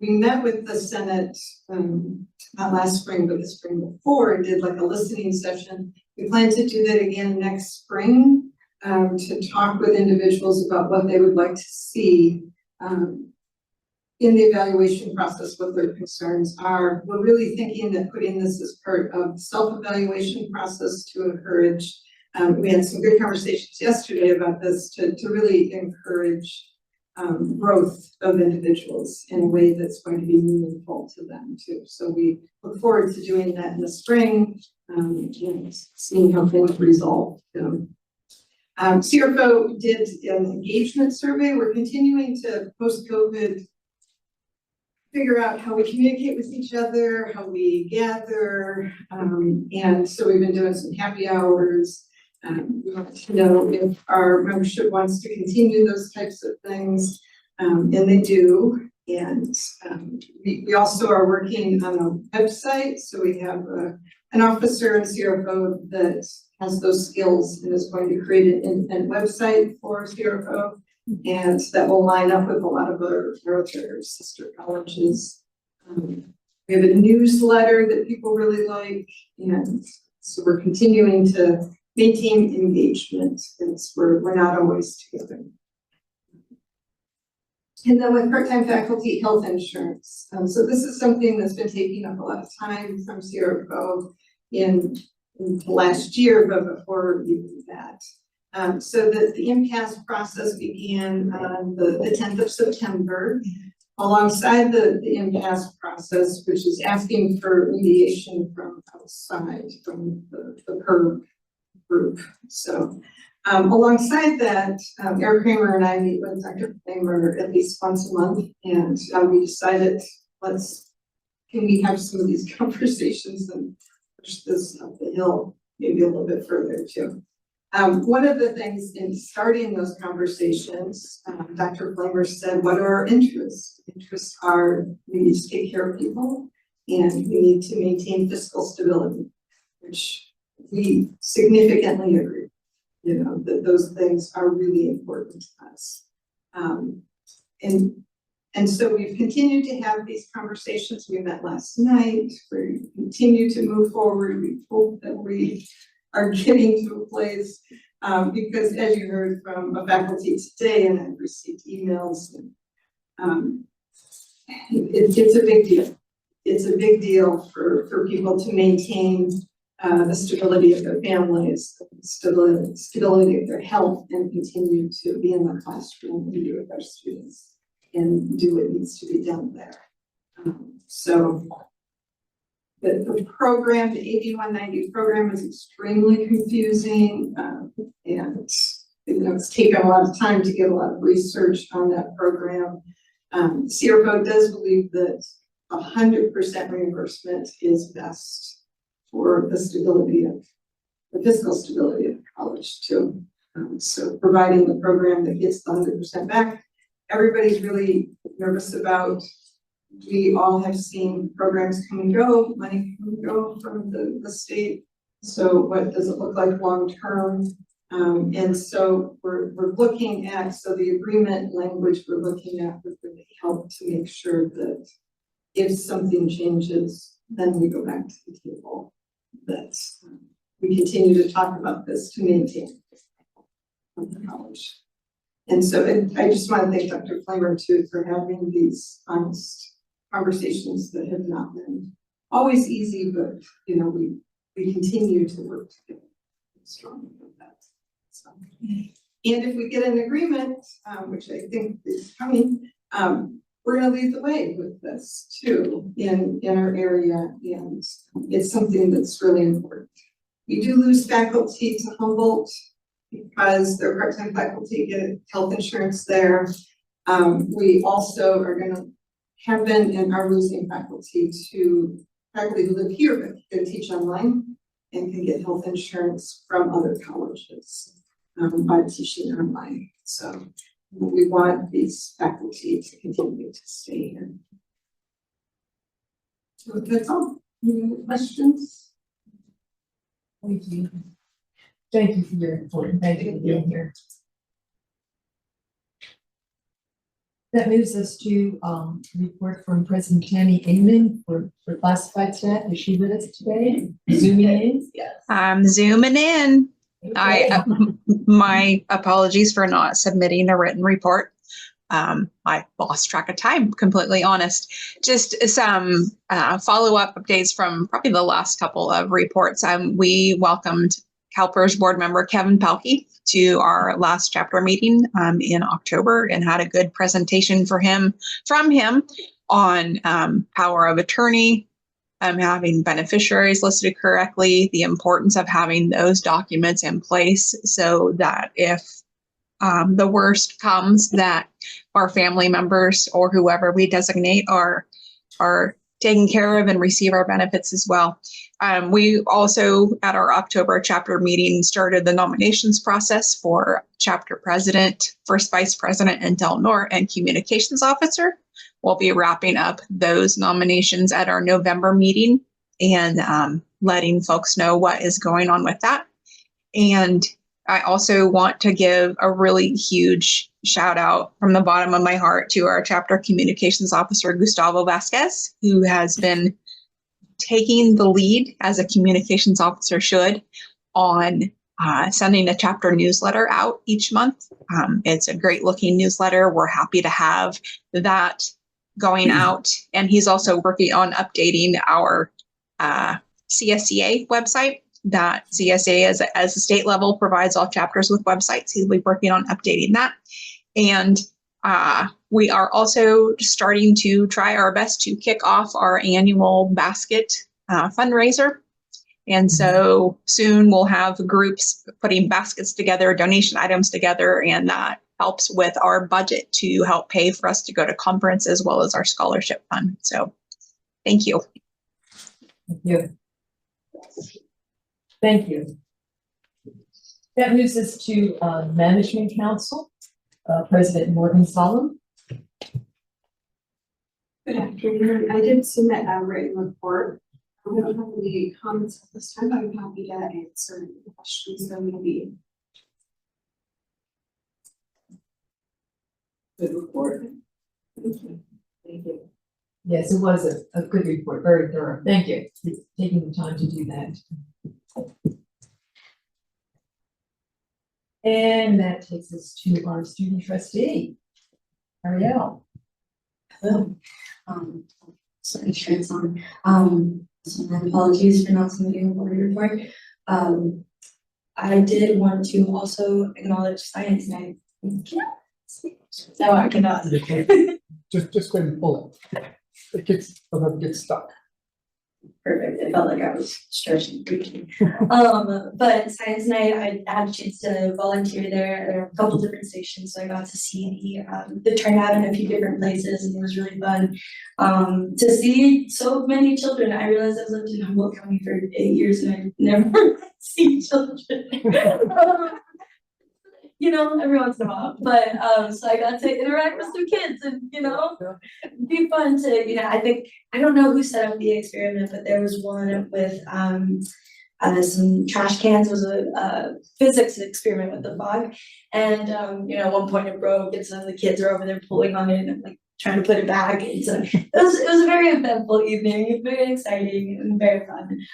met with the Senate, not last spring, but the spring before, and did like a listening session. We plan to do that again next spring, to talk with individuals about what they would like to see in the evaluation process, what their concerns are. We're really thinking that putting this as part of the self-evaluation process to encourage, we had some good conversations yesterday about this, to really encourage growth of individuals in a way that's going to be meaningful to them too. So we look forward to doing that in the spring, and seeing how things resolve. CRFO did an engagement survey. We're continuing to, post-COVID, figure out how we communicate with each other, how we gather, and so we've been doing some happy hours. We want to know if our membership wants to continue those types of things, and they do. And we also are working on a website, so we have an officer in CRFO that has those skills and is going to create an independent website for CRFO, and that will line up with a lot of our sister colleges. We have a newsletter that people really like, and so we're continuing to maintain engagement, and we're not always together. And then with part-time faculty health insurance. So this is something that's been taking up a lot of time from CRFO in the last year, but before even that. So the impasse process began on the 10th of September. Alongside the impasse process, which is asking for mediation from outside, from the PERB group. So alongside that, Eric Kramer and I meet with Dr. Kramer at least once a month, and we decided, can we have some of these conversations and push this up the hill, maybe a little bit further too. One of the things in starting those conversations, Dr. Kramer said, what are our interests? Interests are, we need to take care of people, and we need to maintain fiscal stability, which we significantly agree. You know, that those things are really important to us. And so we've continued to have these conversations. We met last night. We continue to move forward. We hope that we are getting to a place, because as you heard from a faculty today, and I've received emails, and it's a big deal. It's a big deal for people to maintain the stability of their families, stability of their health, and continue to be in the classroom and be with our students. and do what needs to be done there. So the program, the AB 190 program is extremely confusing, and it's taken a lot of time to get a lot of research on that program. CRFO does believe that 100% reimbursement is best for the stability of, the fiscal stability of college too. So providing the program that gets the 100% back, everybody's really nervous about. We all have seen programs come and go, money come and go from the state. So what does it look like long-term? And so we're looking at, so the agreement language we're looking at would really help to make sure that if something changes, then we go back to the table. That we continue to talk about this to maintain the college. And so I just want to thank Dr. Flamer too for having these honest conversations that have not been always easy, but you know, we continue to work together strongly with that. So, and if we get an agreement, which I think is coming, we're going to lead the way with this too in our area, and it's something that's really important. We do lose faculty to Humboldt because their part-time faculty get health insurance there. We also are going to have been and are losing faculty to faculty who live here but can teach online and can get health insurance from other colleges by teaching online. So we want these faculty to continue to stay here. So that's all. Any other questions? Thank you. Thank you for your report, and thank you for being here. That moves us to report from President Tammy Inman for classified staff. Is she with us today? Zooming in? Yes. I'm zooming in. Okay. My apologies for not submitting a written report. I lost track of time, completely honest. Just some follow-up updates from probably the last couple of reports. We welcomed CalPERS board member Kevin Pelkey to our last chapter meeting in October and had a good presentation from him on power of attorney, having beneficiaries listed correctly, the importance of having those documents in place so that if the worst comes, that our family members or whoever we designate are taken care of and receive our benefits as well. We also, at our October chapter meeting, started the nominations process for chapter president, first vice president, and Del Norte, and communications officer. We'll be wrapping up those nominations at our November meeting and letting folks know what is going on with that. And I also want to give a really huge shout out from the bottom of my heart to our chapter communications officer, Gustavo Vasquez, who has been taking the lead as a communications officer should on sending a chapter newsletter out each month. It's a great looking newsletter. We're happy to have that going out. And he's also working on updating our CSCA website. That CSA as a state level provides all chapters with websites. He'll be working on updating that. And we are also starting to try our best to kick off our annual basket fundraiser. And so soon we'll have groups putting baskets together, donation items together, and that helps with our budget to help pay for us to go to conference as well as our scholarship fund. So thank you. Thank you. Thank you. That moves us to Management Council, President Morgan Solemn. Good afternoon. I did submit a written report. I don't have any comments at this time, but I'm happy to answer any questions that may be. Good report. Thank you. Thank you. Yes, it was a good report, very thorough. Thank you for taking the time to do that. And that takes us to our student trustee, Ariel. Hello. Sorry, insurance on. So my apologies for not submitting a board report. I did want to also acknowledge science night. No, I cannot. Just go ahead and pull it. It gets stuck. Perfect. It felt like I was stretching. But science night, I had a chance to volunteer there. There were a couple different stations, so I got to see the turnout in a few different places, and it was really fun. To see so many children. I realized I was lived in Humboldt County for 8 years, and I never seen children. You know, every once in a while, but so I got to interact with some kids and, you know, be fun to, you know, I don't know who set up the experiment, but there was one with some trash cans. It was a physics experiment with the fog, and you know, at one point it broke, and some of the kids are over there pulling on it and like trying to put it back. And so it was a very eventful evening, very exciting and very fun.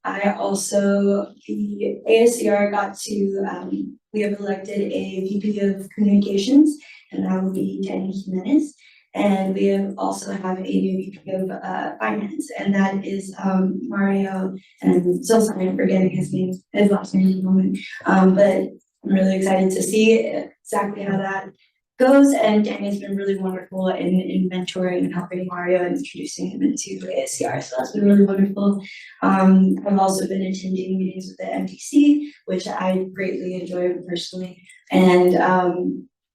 I also, the ASCR got to, we have elected a VP of communications, and that will be Danny Jimenez. And we have also have a new VP of finance, and that is Mario, and I'm so sorry I'm forgetting his last name at the moment. But I'm really excited to see exactly how that goes, and Danny's been really wonderful in mentoring and helping Mario and introducing him into ASCR, so that's been really wonderful. I've also been attending meetings with the MDC, which I greatly enjoy personally, and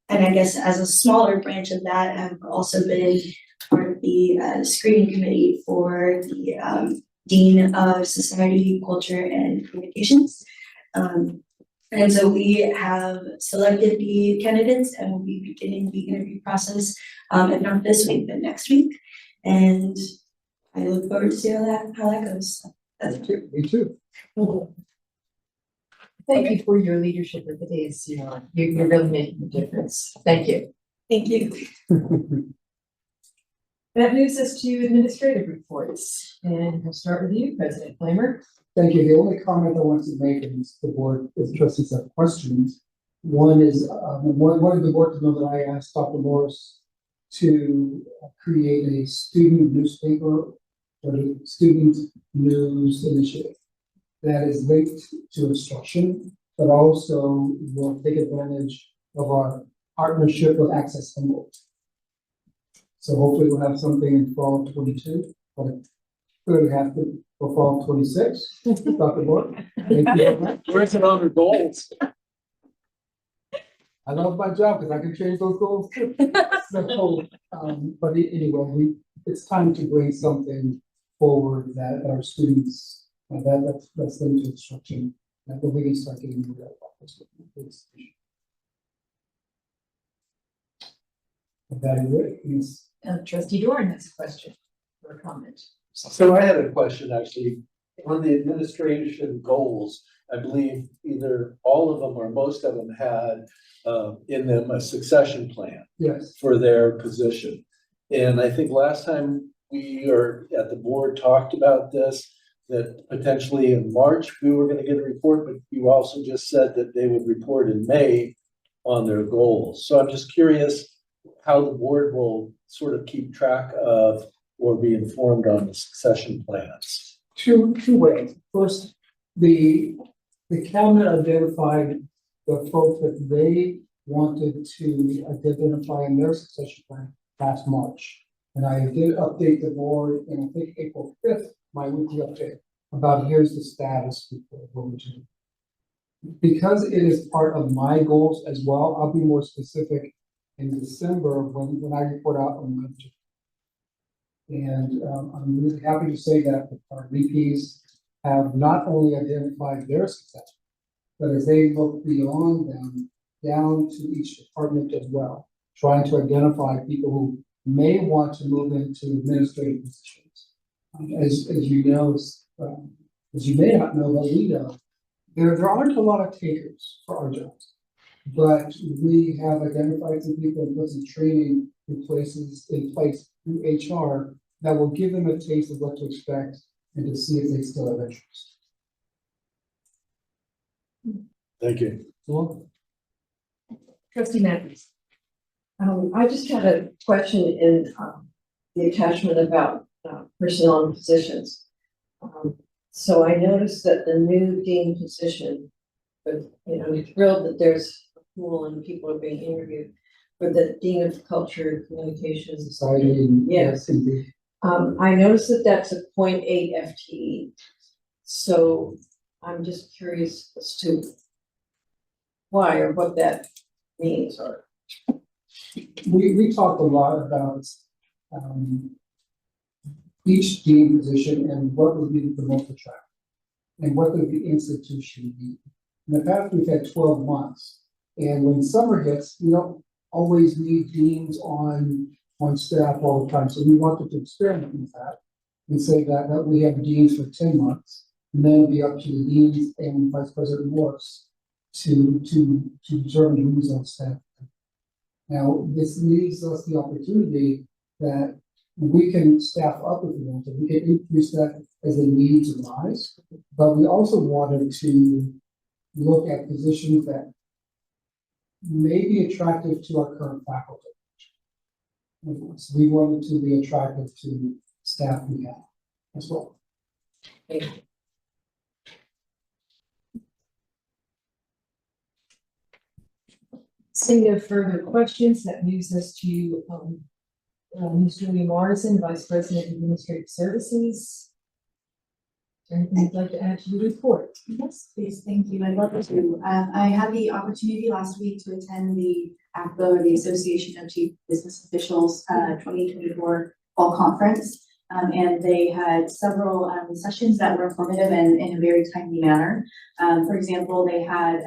I guess as a smaller branch of that, I've also been part of the screening committee for the Dean of Society, Culture, and Communications. And so we have selected the candidates, and we'll be beginning the interview process, if not this week, then next week. And I look forward to see how that goes. That's it. Me too. Thank you for your leadership at the ASCR. You're really making a difference. Thank you. Thank you. That moves us to administrative reports, and we'll start with you, President Flamer. Thank you. The only comment I want to make is the board, if trustees have questions. One is, one of the board know that I asked Dr. Morris to create a student newspaper or the student news initiative that is linked to instruction, but also will take advantage of our partnership with Access Humboldt. So hopefully we'll have something in fall 22, but clearly have to for fall 26. Dr. Moore, thank you very much. Where's it on the goals? I love my job because I can change those goals too. So, but anyway, it's time to bring something forward that our students, that's linked to instruction, that we can start getting more of that. That is it. Yes. Trustee Doran has a question or a comment. So I had a question actually, on the administration goals, I believe either all of them or most of them had in them a succession plan. Yes. For their position. And I think last time we are at the board talked about this, that potentially in March, we were gonna get a report, but you also just said that they would report in May on their goals. So I'm just curious how the board will sort of keep track of or be informed on the succession plans. Two ways. First, the cabinet identified the folks that they wanted to identify in their succession plan last March. And I did update the board in, I think, April 5th, my weekly update about here's the status before what we're doing. Because it is part of my goals as well, I'll be more specific in December when I report out on my budget. And I'm really happy to say that our VPs have not only identified their success, but as they look beyond them, down to each department as well, trying to identify people who may want to move into administrative positions. As you know, as you may not know, but we know, there aren't a lot of takers for our jobs. But we have identified some people and put some training in place through HR that will give them a taste of what to expect and to see if they still have interest. Thank you. Cool. Trustee Matthews. I just had a question in the attachment about personnel and positions. So I noticed that the new dean position, but I'm thrilled that there's a pool and people are being interviewed. for the Dean of Culture, Communications. Society, and Yes. indeed. I noticed that that's a 0.8 FTE. So I'm just curious as to why or what that means or. We talked a lot about, each dean position and what would be the most attractive. And what would the institution be? In the past, we've had 12 months. And when summer hits, we don't always need deans on staff all the time. So we wanted to experiment with that and say that we have deans for 10 months. And then it'll be up to the deans and Vice President Morris to determine who's on staff. Now, this leaves us the opportunity that we can staff up if we want to. We can increase that as the needs arise. But we also wanted to look at positions that may be attractive to our current faculty. So we wanted to be attractive to staff we have as well. Seeing no further questions, that moves us to, Ms. Julie Morrison, Vice President of Administrative Services. Is there anything you'd like to add to the report? Yes, please, thank you. I'd love to. I had the opportunity last week to attend the ACBO, the Association of Chief Business Officials, 2024 Fall Conference. And they had several sessions that were informative and in a very timely manner. For example, they had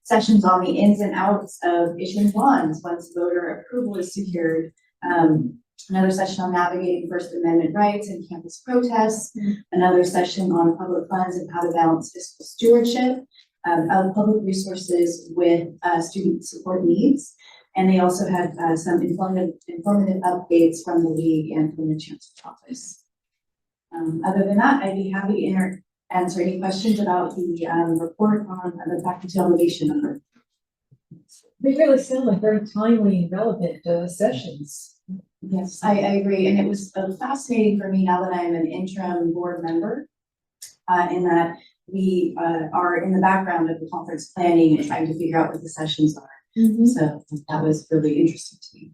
sessions on the ins and outs of issuing bonds once voter approval is secured. Another session on navigating First Amendment rights and campus protests. Another session on public funds and how to balance fiscal stewardship of public resources with student support needs. And they also had some informative updates from the league and from the chancellor's office. Other than that, I'd be happy to answer any questions about the report on the faculty obligation number. They really sound like very timely and relevant sessions. Yes, I agree. And it was fascinating for me now that I'm an interim board member, in that we are in the background of the conference planning and trying to figure out what the sessions are. So that was really interesting to me.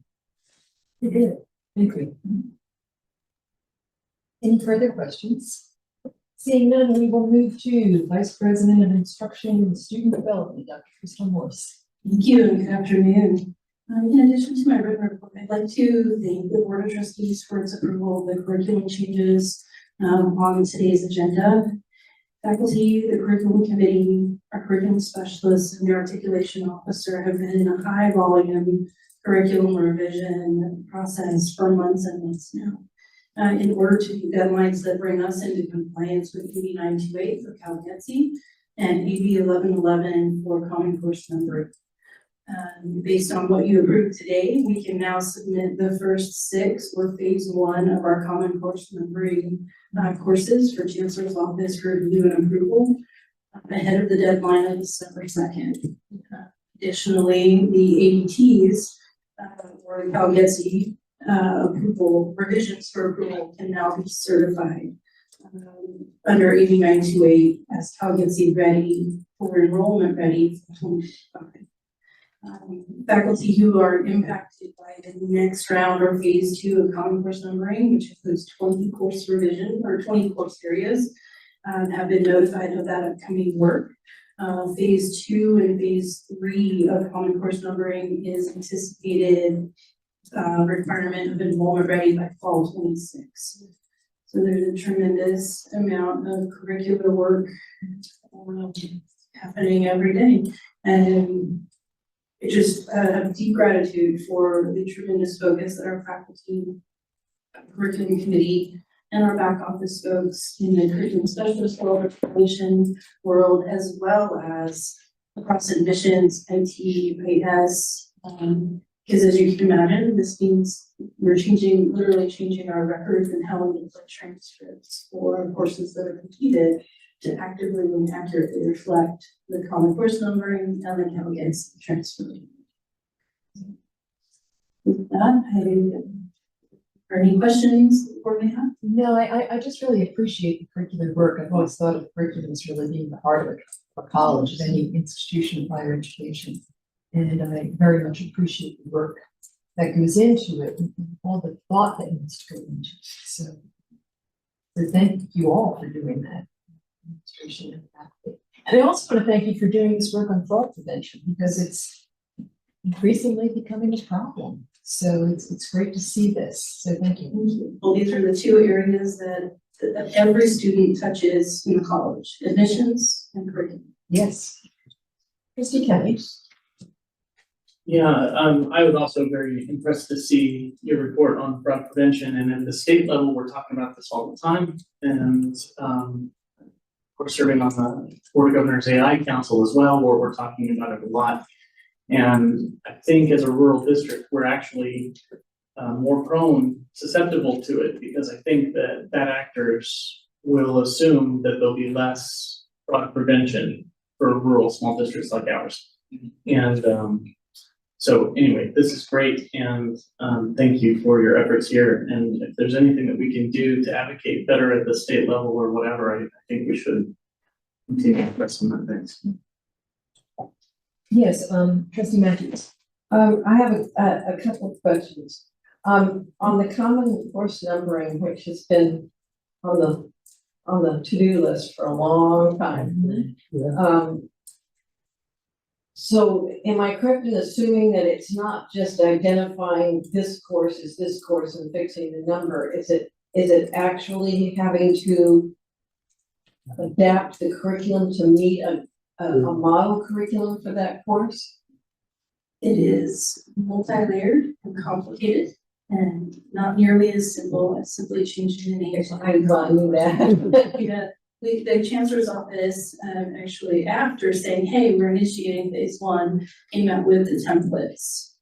Good, thank you. Any further questions? Seeing none, we will move to Vice President of Instruction and Student Development, Dr. Crystal Morse. Thank you and good afternoon. In addition to my written report, I'd like to thank the Board of Trustees for its approval of the curriculum changes on today's agenda. Faculty, the curriculum committee, our curriculum specialists, and the articulation officer have been in a high volume curriculum revision process for months and months now. In order to meet deadlines that bring us into compliance with AB 928 for Cal GETC and AB 1111 for Common Core numbering. Based on what you approved today, we can now submit the first 6 or phase 1 of our Common Core numbering courses for Chancellor's Office for review and approval ahead of the deadline of December 2nd. Additionally, the ADTs or the Cal GETC approval, revisions for approval can now be certified under AB 928 as Cal GETC ready for enrollment ready for 2025. Faculty who are impacted by the next round or phase 2 of Common Core numbering, which includes 20 course revision or 20 course areas, have been notified of that upcoming work. Phase 2 and phase 3 of Common Core numbering is anticipated requirement of enrollment ready by fall 26. So there's a tremendous amount of curricular work happening every day. And it just have deep gratitude for the tremendous focus that our faculty, curriculum committee, and our back office folks in the curriculum specialist world, education world, as well as across admissions, IT, IS, because as you can imagine, this means we're literally changing our records and how we input transcripts for courses that are completed to actively and accurately reflect the Common Core numbering and the Cal GETC transfer. With that, are any questions before we have? No, I just really appreciate the curricular work. I've always thought of curriculum as really being the heart of a college, of any institution of higher education. And I very much appreciate the work that goes into it, and all the thought that needs to go into it. So thank you all for doing that. Administration and faculty. And I also want to thank you for doing this work on fraud prevention, because it's increasingly becoming a problem. So it's great to see this. So thank you. Well, these are the two areas that every student touches in college, admissions and curriculum. Yes. Christy Kelly. Yeah, I was also very impressed to see your report on fraud prevention, and at the state level, we're talking about this all the time. And we're serving on the Board of Governors AI Council as well, where we're talking about it a lot. And I think as a rural district, we're actually more susceptible to it, because I think that bad actors will assume that there'll be less fraud prevention for rural small districts like ours. And so anyway, this is great, and thank you for your efforts here. And if there's anything that we can do to advocate better at the state level or whatever, I think we should continue to press on that. Thanks. Yes, Trustee Matthews. I have a couple of questions. On the common course numbering, which has been on the to-do list for a long time. So am I correct in assuming that it's not just identifying this course is this course and fixing the number? Is it actually having to adapt the curriculum to meet a model curriculum for that course? It is multi-layered and complicated and not nearly as simple as simply changing the name. I knew that. Yeah, the chancellor's office, actually after saying, hey, we're initiating phase one, came out with the templates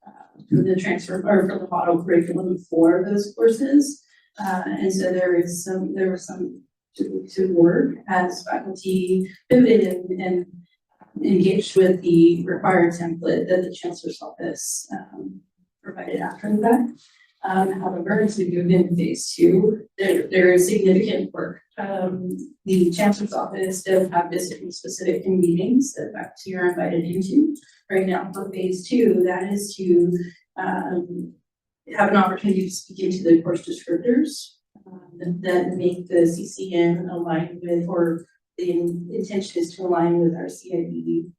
for the transfer or for the model curriculum for those courses. And so there was some to work as faculty pivoted and engaged with the required template that the chancellor's office provided after that. However, as we move into phase two, there is significant work. The chancellor's office does have district specific meetings that faculty are invited into. Right now for phase two, that is to have an opportunity to speak into the course descriptors that make the CCN align with, or the intention is to align with our CIB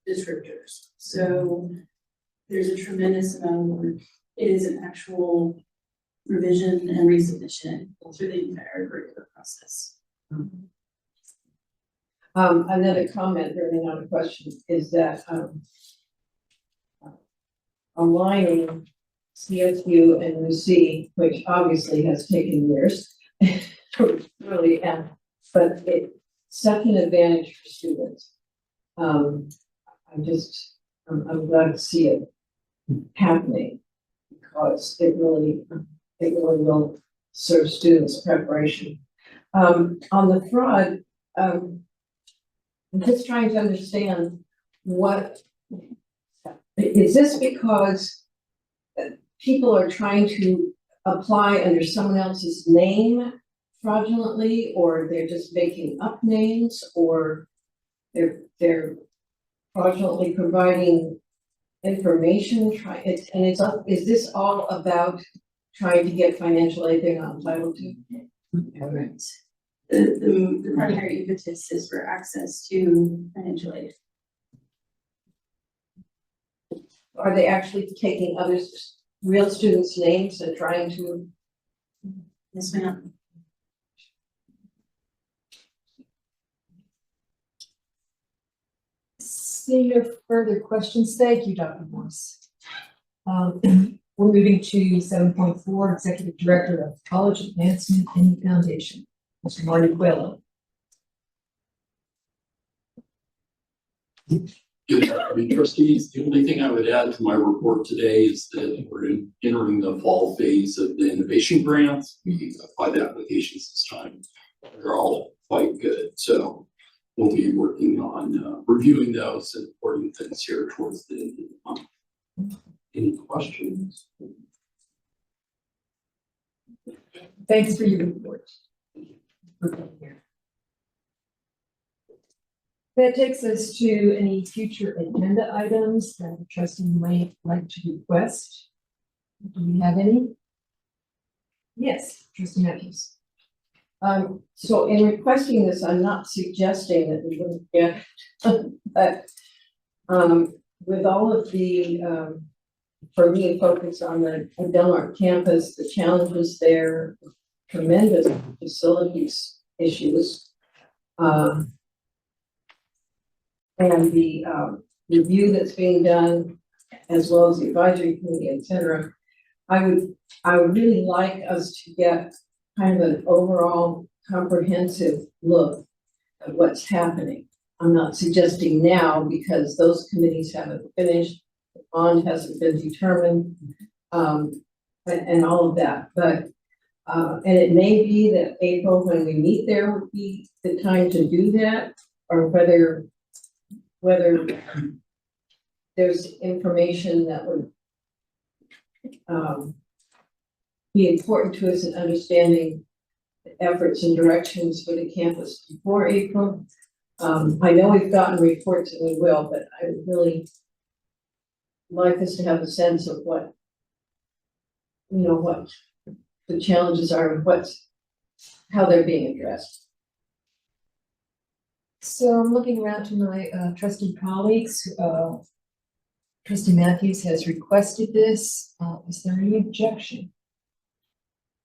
descriptors. So there's a tremendous amount of work. It is an actual revision and resubmission through the entire curriculum process. Another comment, really not a question, is that aligning CSU and UC, which obviously has taken years, really, but it's such an advantage for students. I'm glad to see it happening, because it really will serve students' preparation. On the fraud, I'm just trying to understand what, is this because people are trying to apply under someone else's name fraudulently, or they're just making up names, or they're fraudulently providing information, is this all about trying to get financial aid they're not entitled to? Correct. The primary impetus is for access to financial aid. Are they actually taking others, real students' names and trying to? Yes, ma'am. Seeing no further questions, thank you, Dr. Morris. We're moving to 7.4, Executive Director of College Advancement and Foundation, Mr. Marty Coelho. Good afternoon, trustees. The only thing I would add to my report today is that we're entering the fall phase of the innovation grants. We applied the applications this time. They're all quite good. So we'll be working on reviewing those and reporting things here towards the end of the month. Any questions? Thanks for your report. That takes us to any future agenda items that the trustee might like to request. Do we have any? Yes, trustee Matthews. So in requesting this, I'm not suggesting that we wouldn't get, but, with all of the, for me, focus on the Del Mar campus, the challenges there, tremendous facilities issues. And the, review that's being done, as well as the advisory committee, et cetera. I would really like us to get kind of an overall comprehensive look at what's happening. I'm not suggesting now because those committees haven't finished, the bond hasn't been determined, and all of that, but and it may be that April, when we meet there, would be the time to do that, or whether there's information that would be important to us in understanding the efforts and directions for the campus before April. I know we've gotten reports and we will, but I would really like us to have a sense of what, what the challenges are and how they're being addressed. So I'm looking around to my trusted colleagues. Trustee Matthews has requested this. Is there any objection?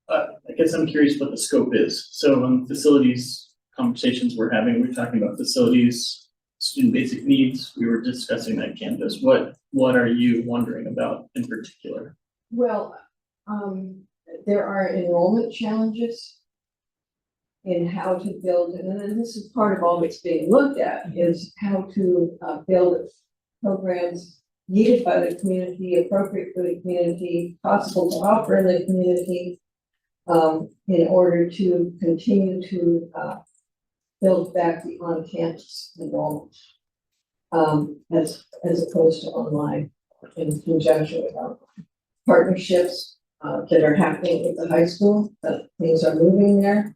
I guess I'm curious what the scope is. So on facilities conversations we're having, we're talking about facilities, student basic needs. We were discussing that campus. What are you wondering about in particular? Well, there are enrollment challenges in how to build, and then this is part of all that's being looked at, is how to build programs needed by the community, appropriate for the community, possible to offer in the community, in order to continue to build back the on-campus enrollment, as opposed to online, in conjunction with our partnerships that are happening with the high school, that things are moving there.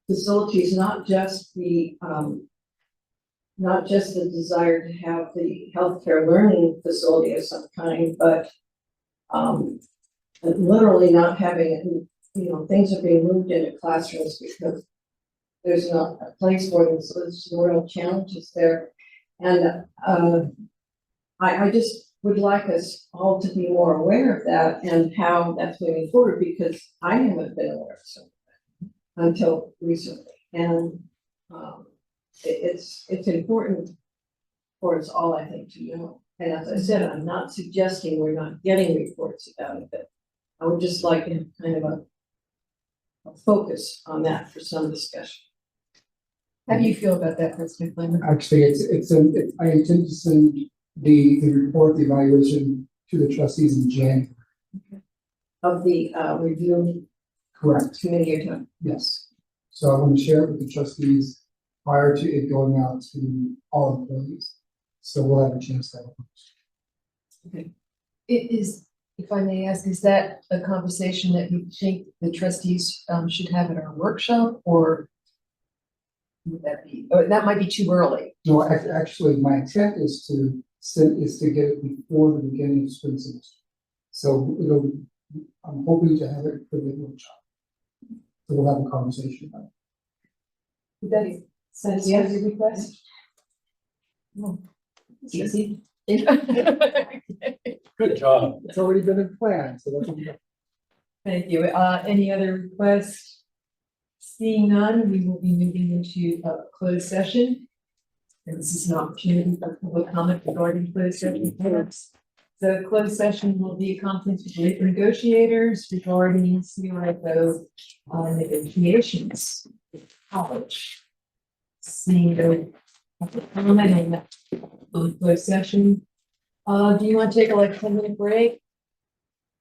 Facilities, not just the desire to have the healthcare learning facility of some kind, but literally not having it, things are being moved into classrooms because there's not a place for them, so there's some real challenges there. And I just would like us all to be more aware of that and how that's moving forward, because I haven't been aware of something until recently. And it's important for us all, I think, to know. And as I said, I'm not suggesting we're not getting reports about it, but I would just like to have kind of a focus on that for some discussion. How do you feel about that, President Fleming? Actually, I intend to send the report, the evaluation to the trustees in January. Of the review Correct. committee or time. Yes. So I want to share it with the trustees prior to it going out to all employees. So we'll have a chance to have a It is, if I may ask, is that a conversation that you think the trustees should have at our workshop, or would that be, or that might be too early? No, actually, my intent is to get it before the beginning of spring semester. So I'm hoping to have it for the workshop. So we'll have a conversation about it. Would that satisfy your request? No. Easy. Good job. It's already been in plan, so that's. Thank you. Any other requests? Seeing none, we will be moving into a closed session. And this is an opportunity for public comment regarding closed session items. The closed session will be a conference with labor negotiators regarding CRFO negotiations with college. Seeing no public comment on that closed session. Do you want to take a 10-minute break?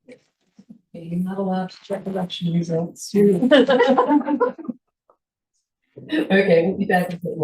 Okay, you're not allowed to check election results. Okay, we'll be back in a bit.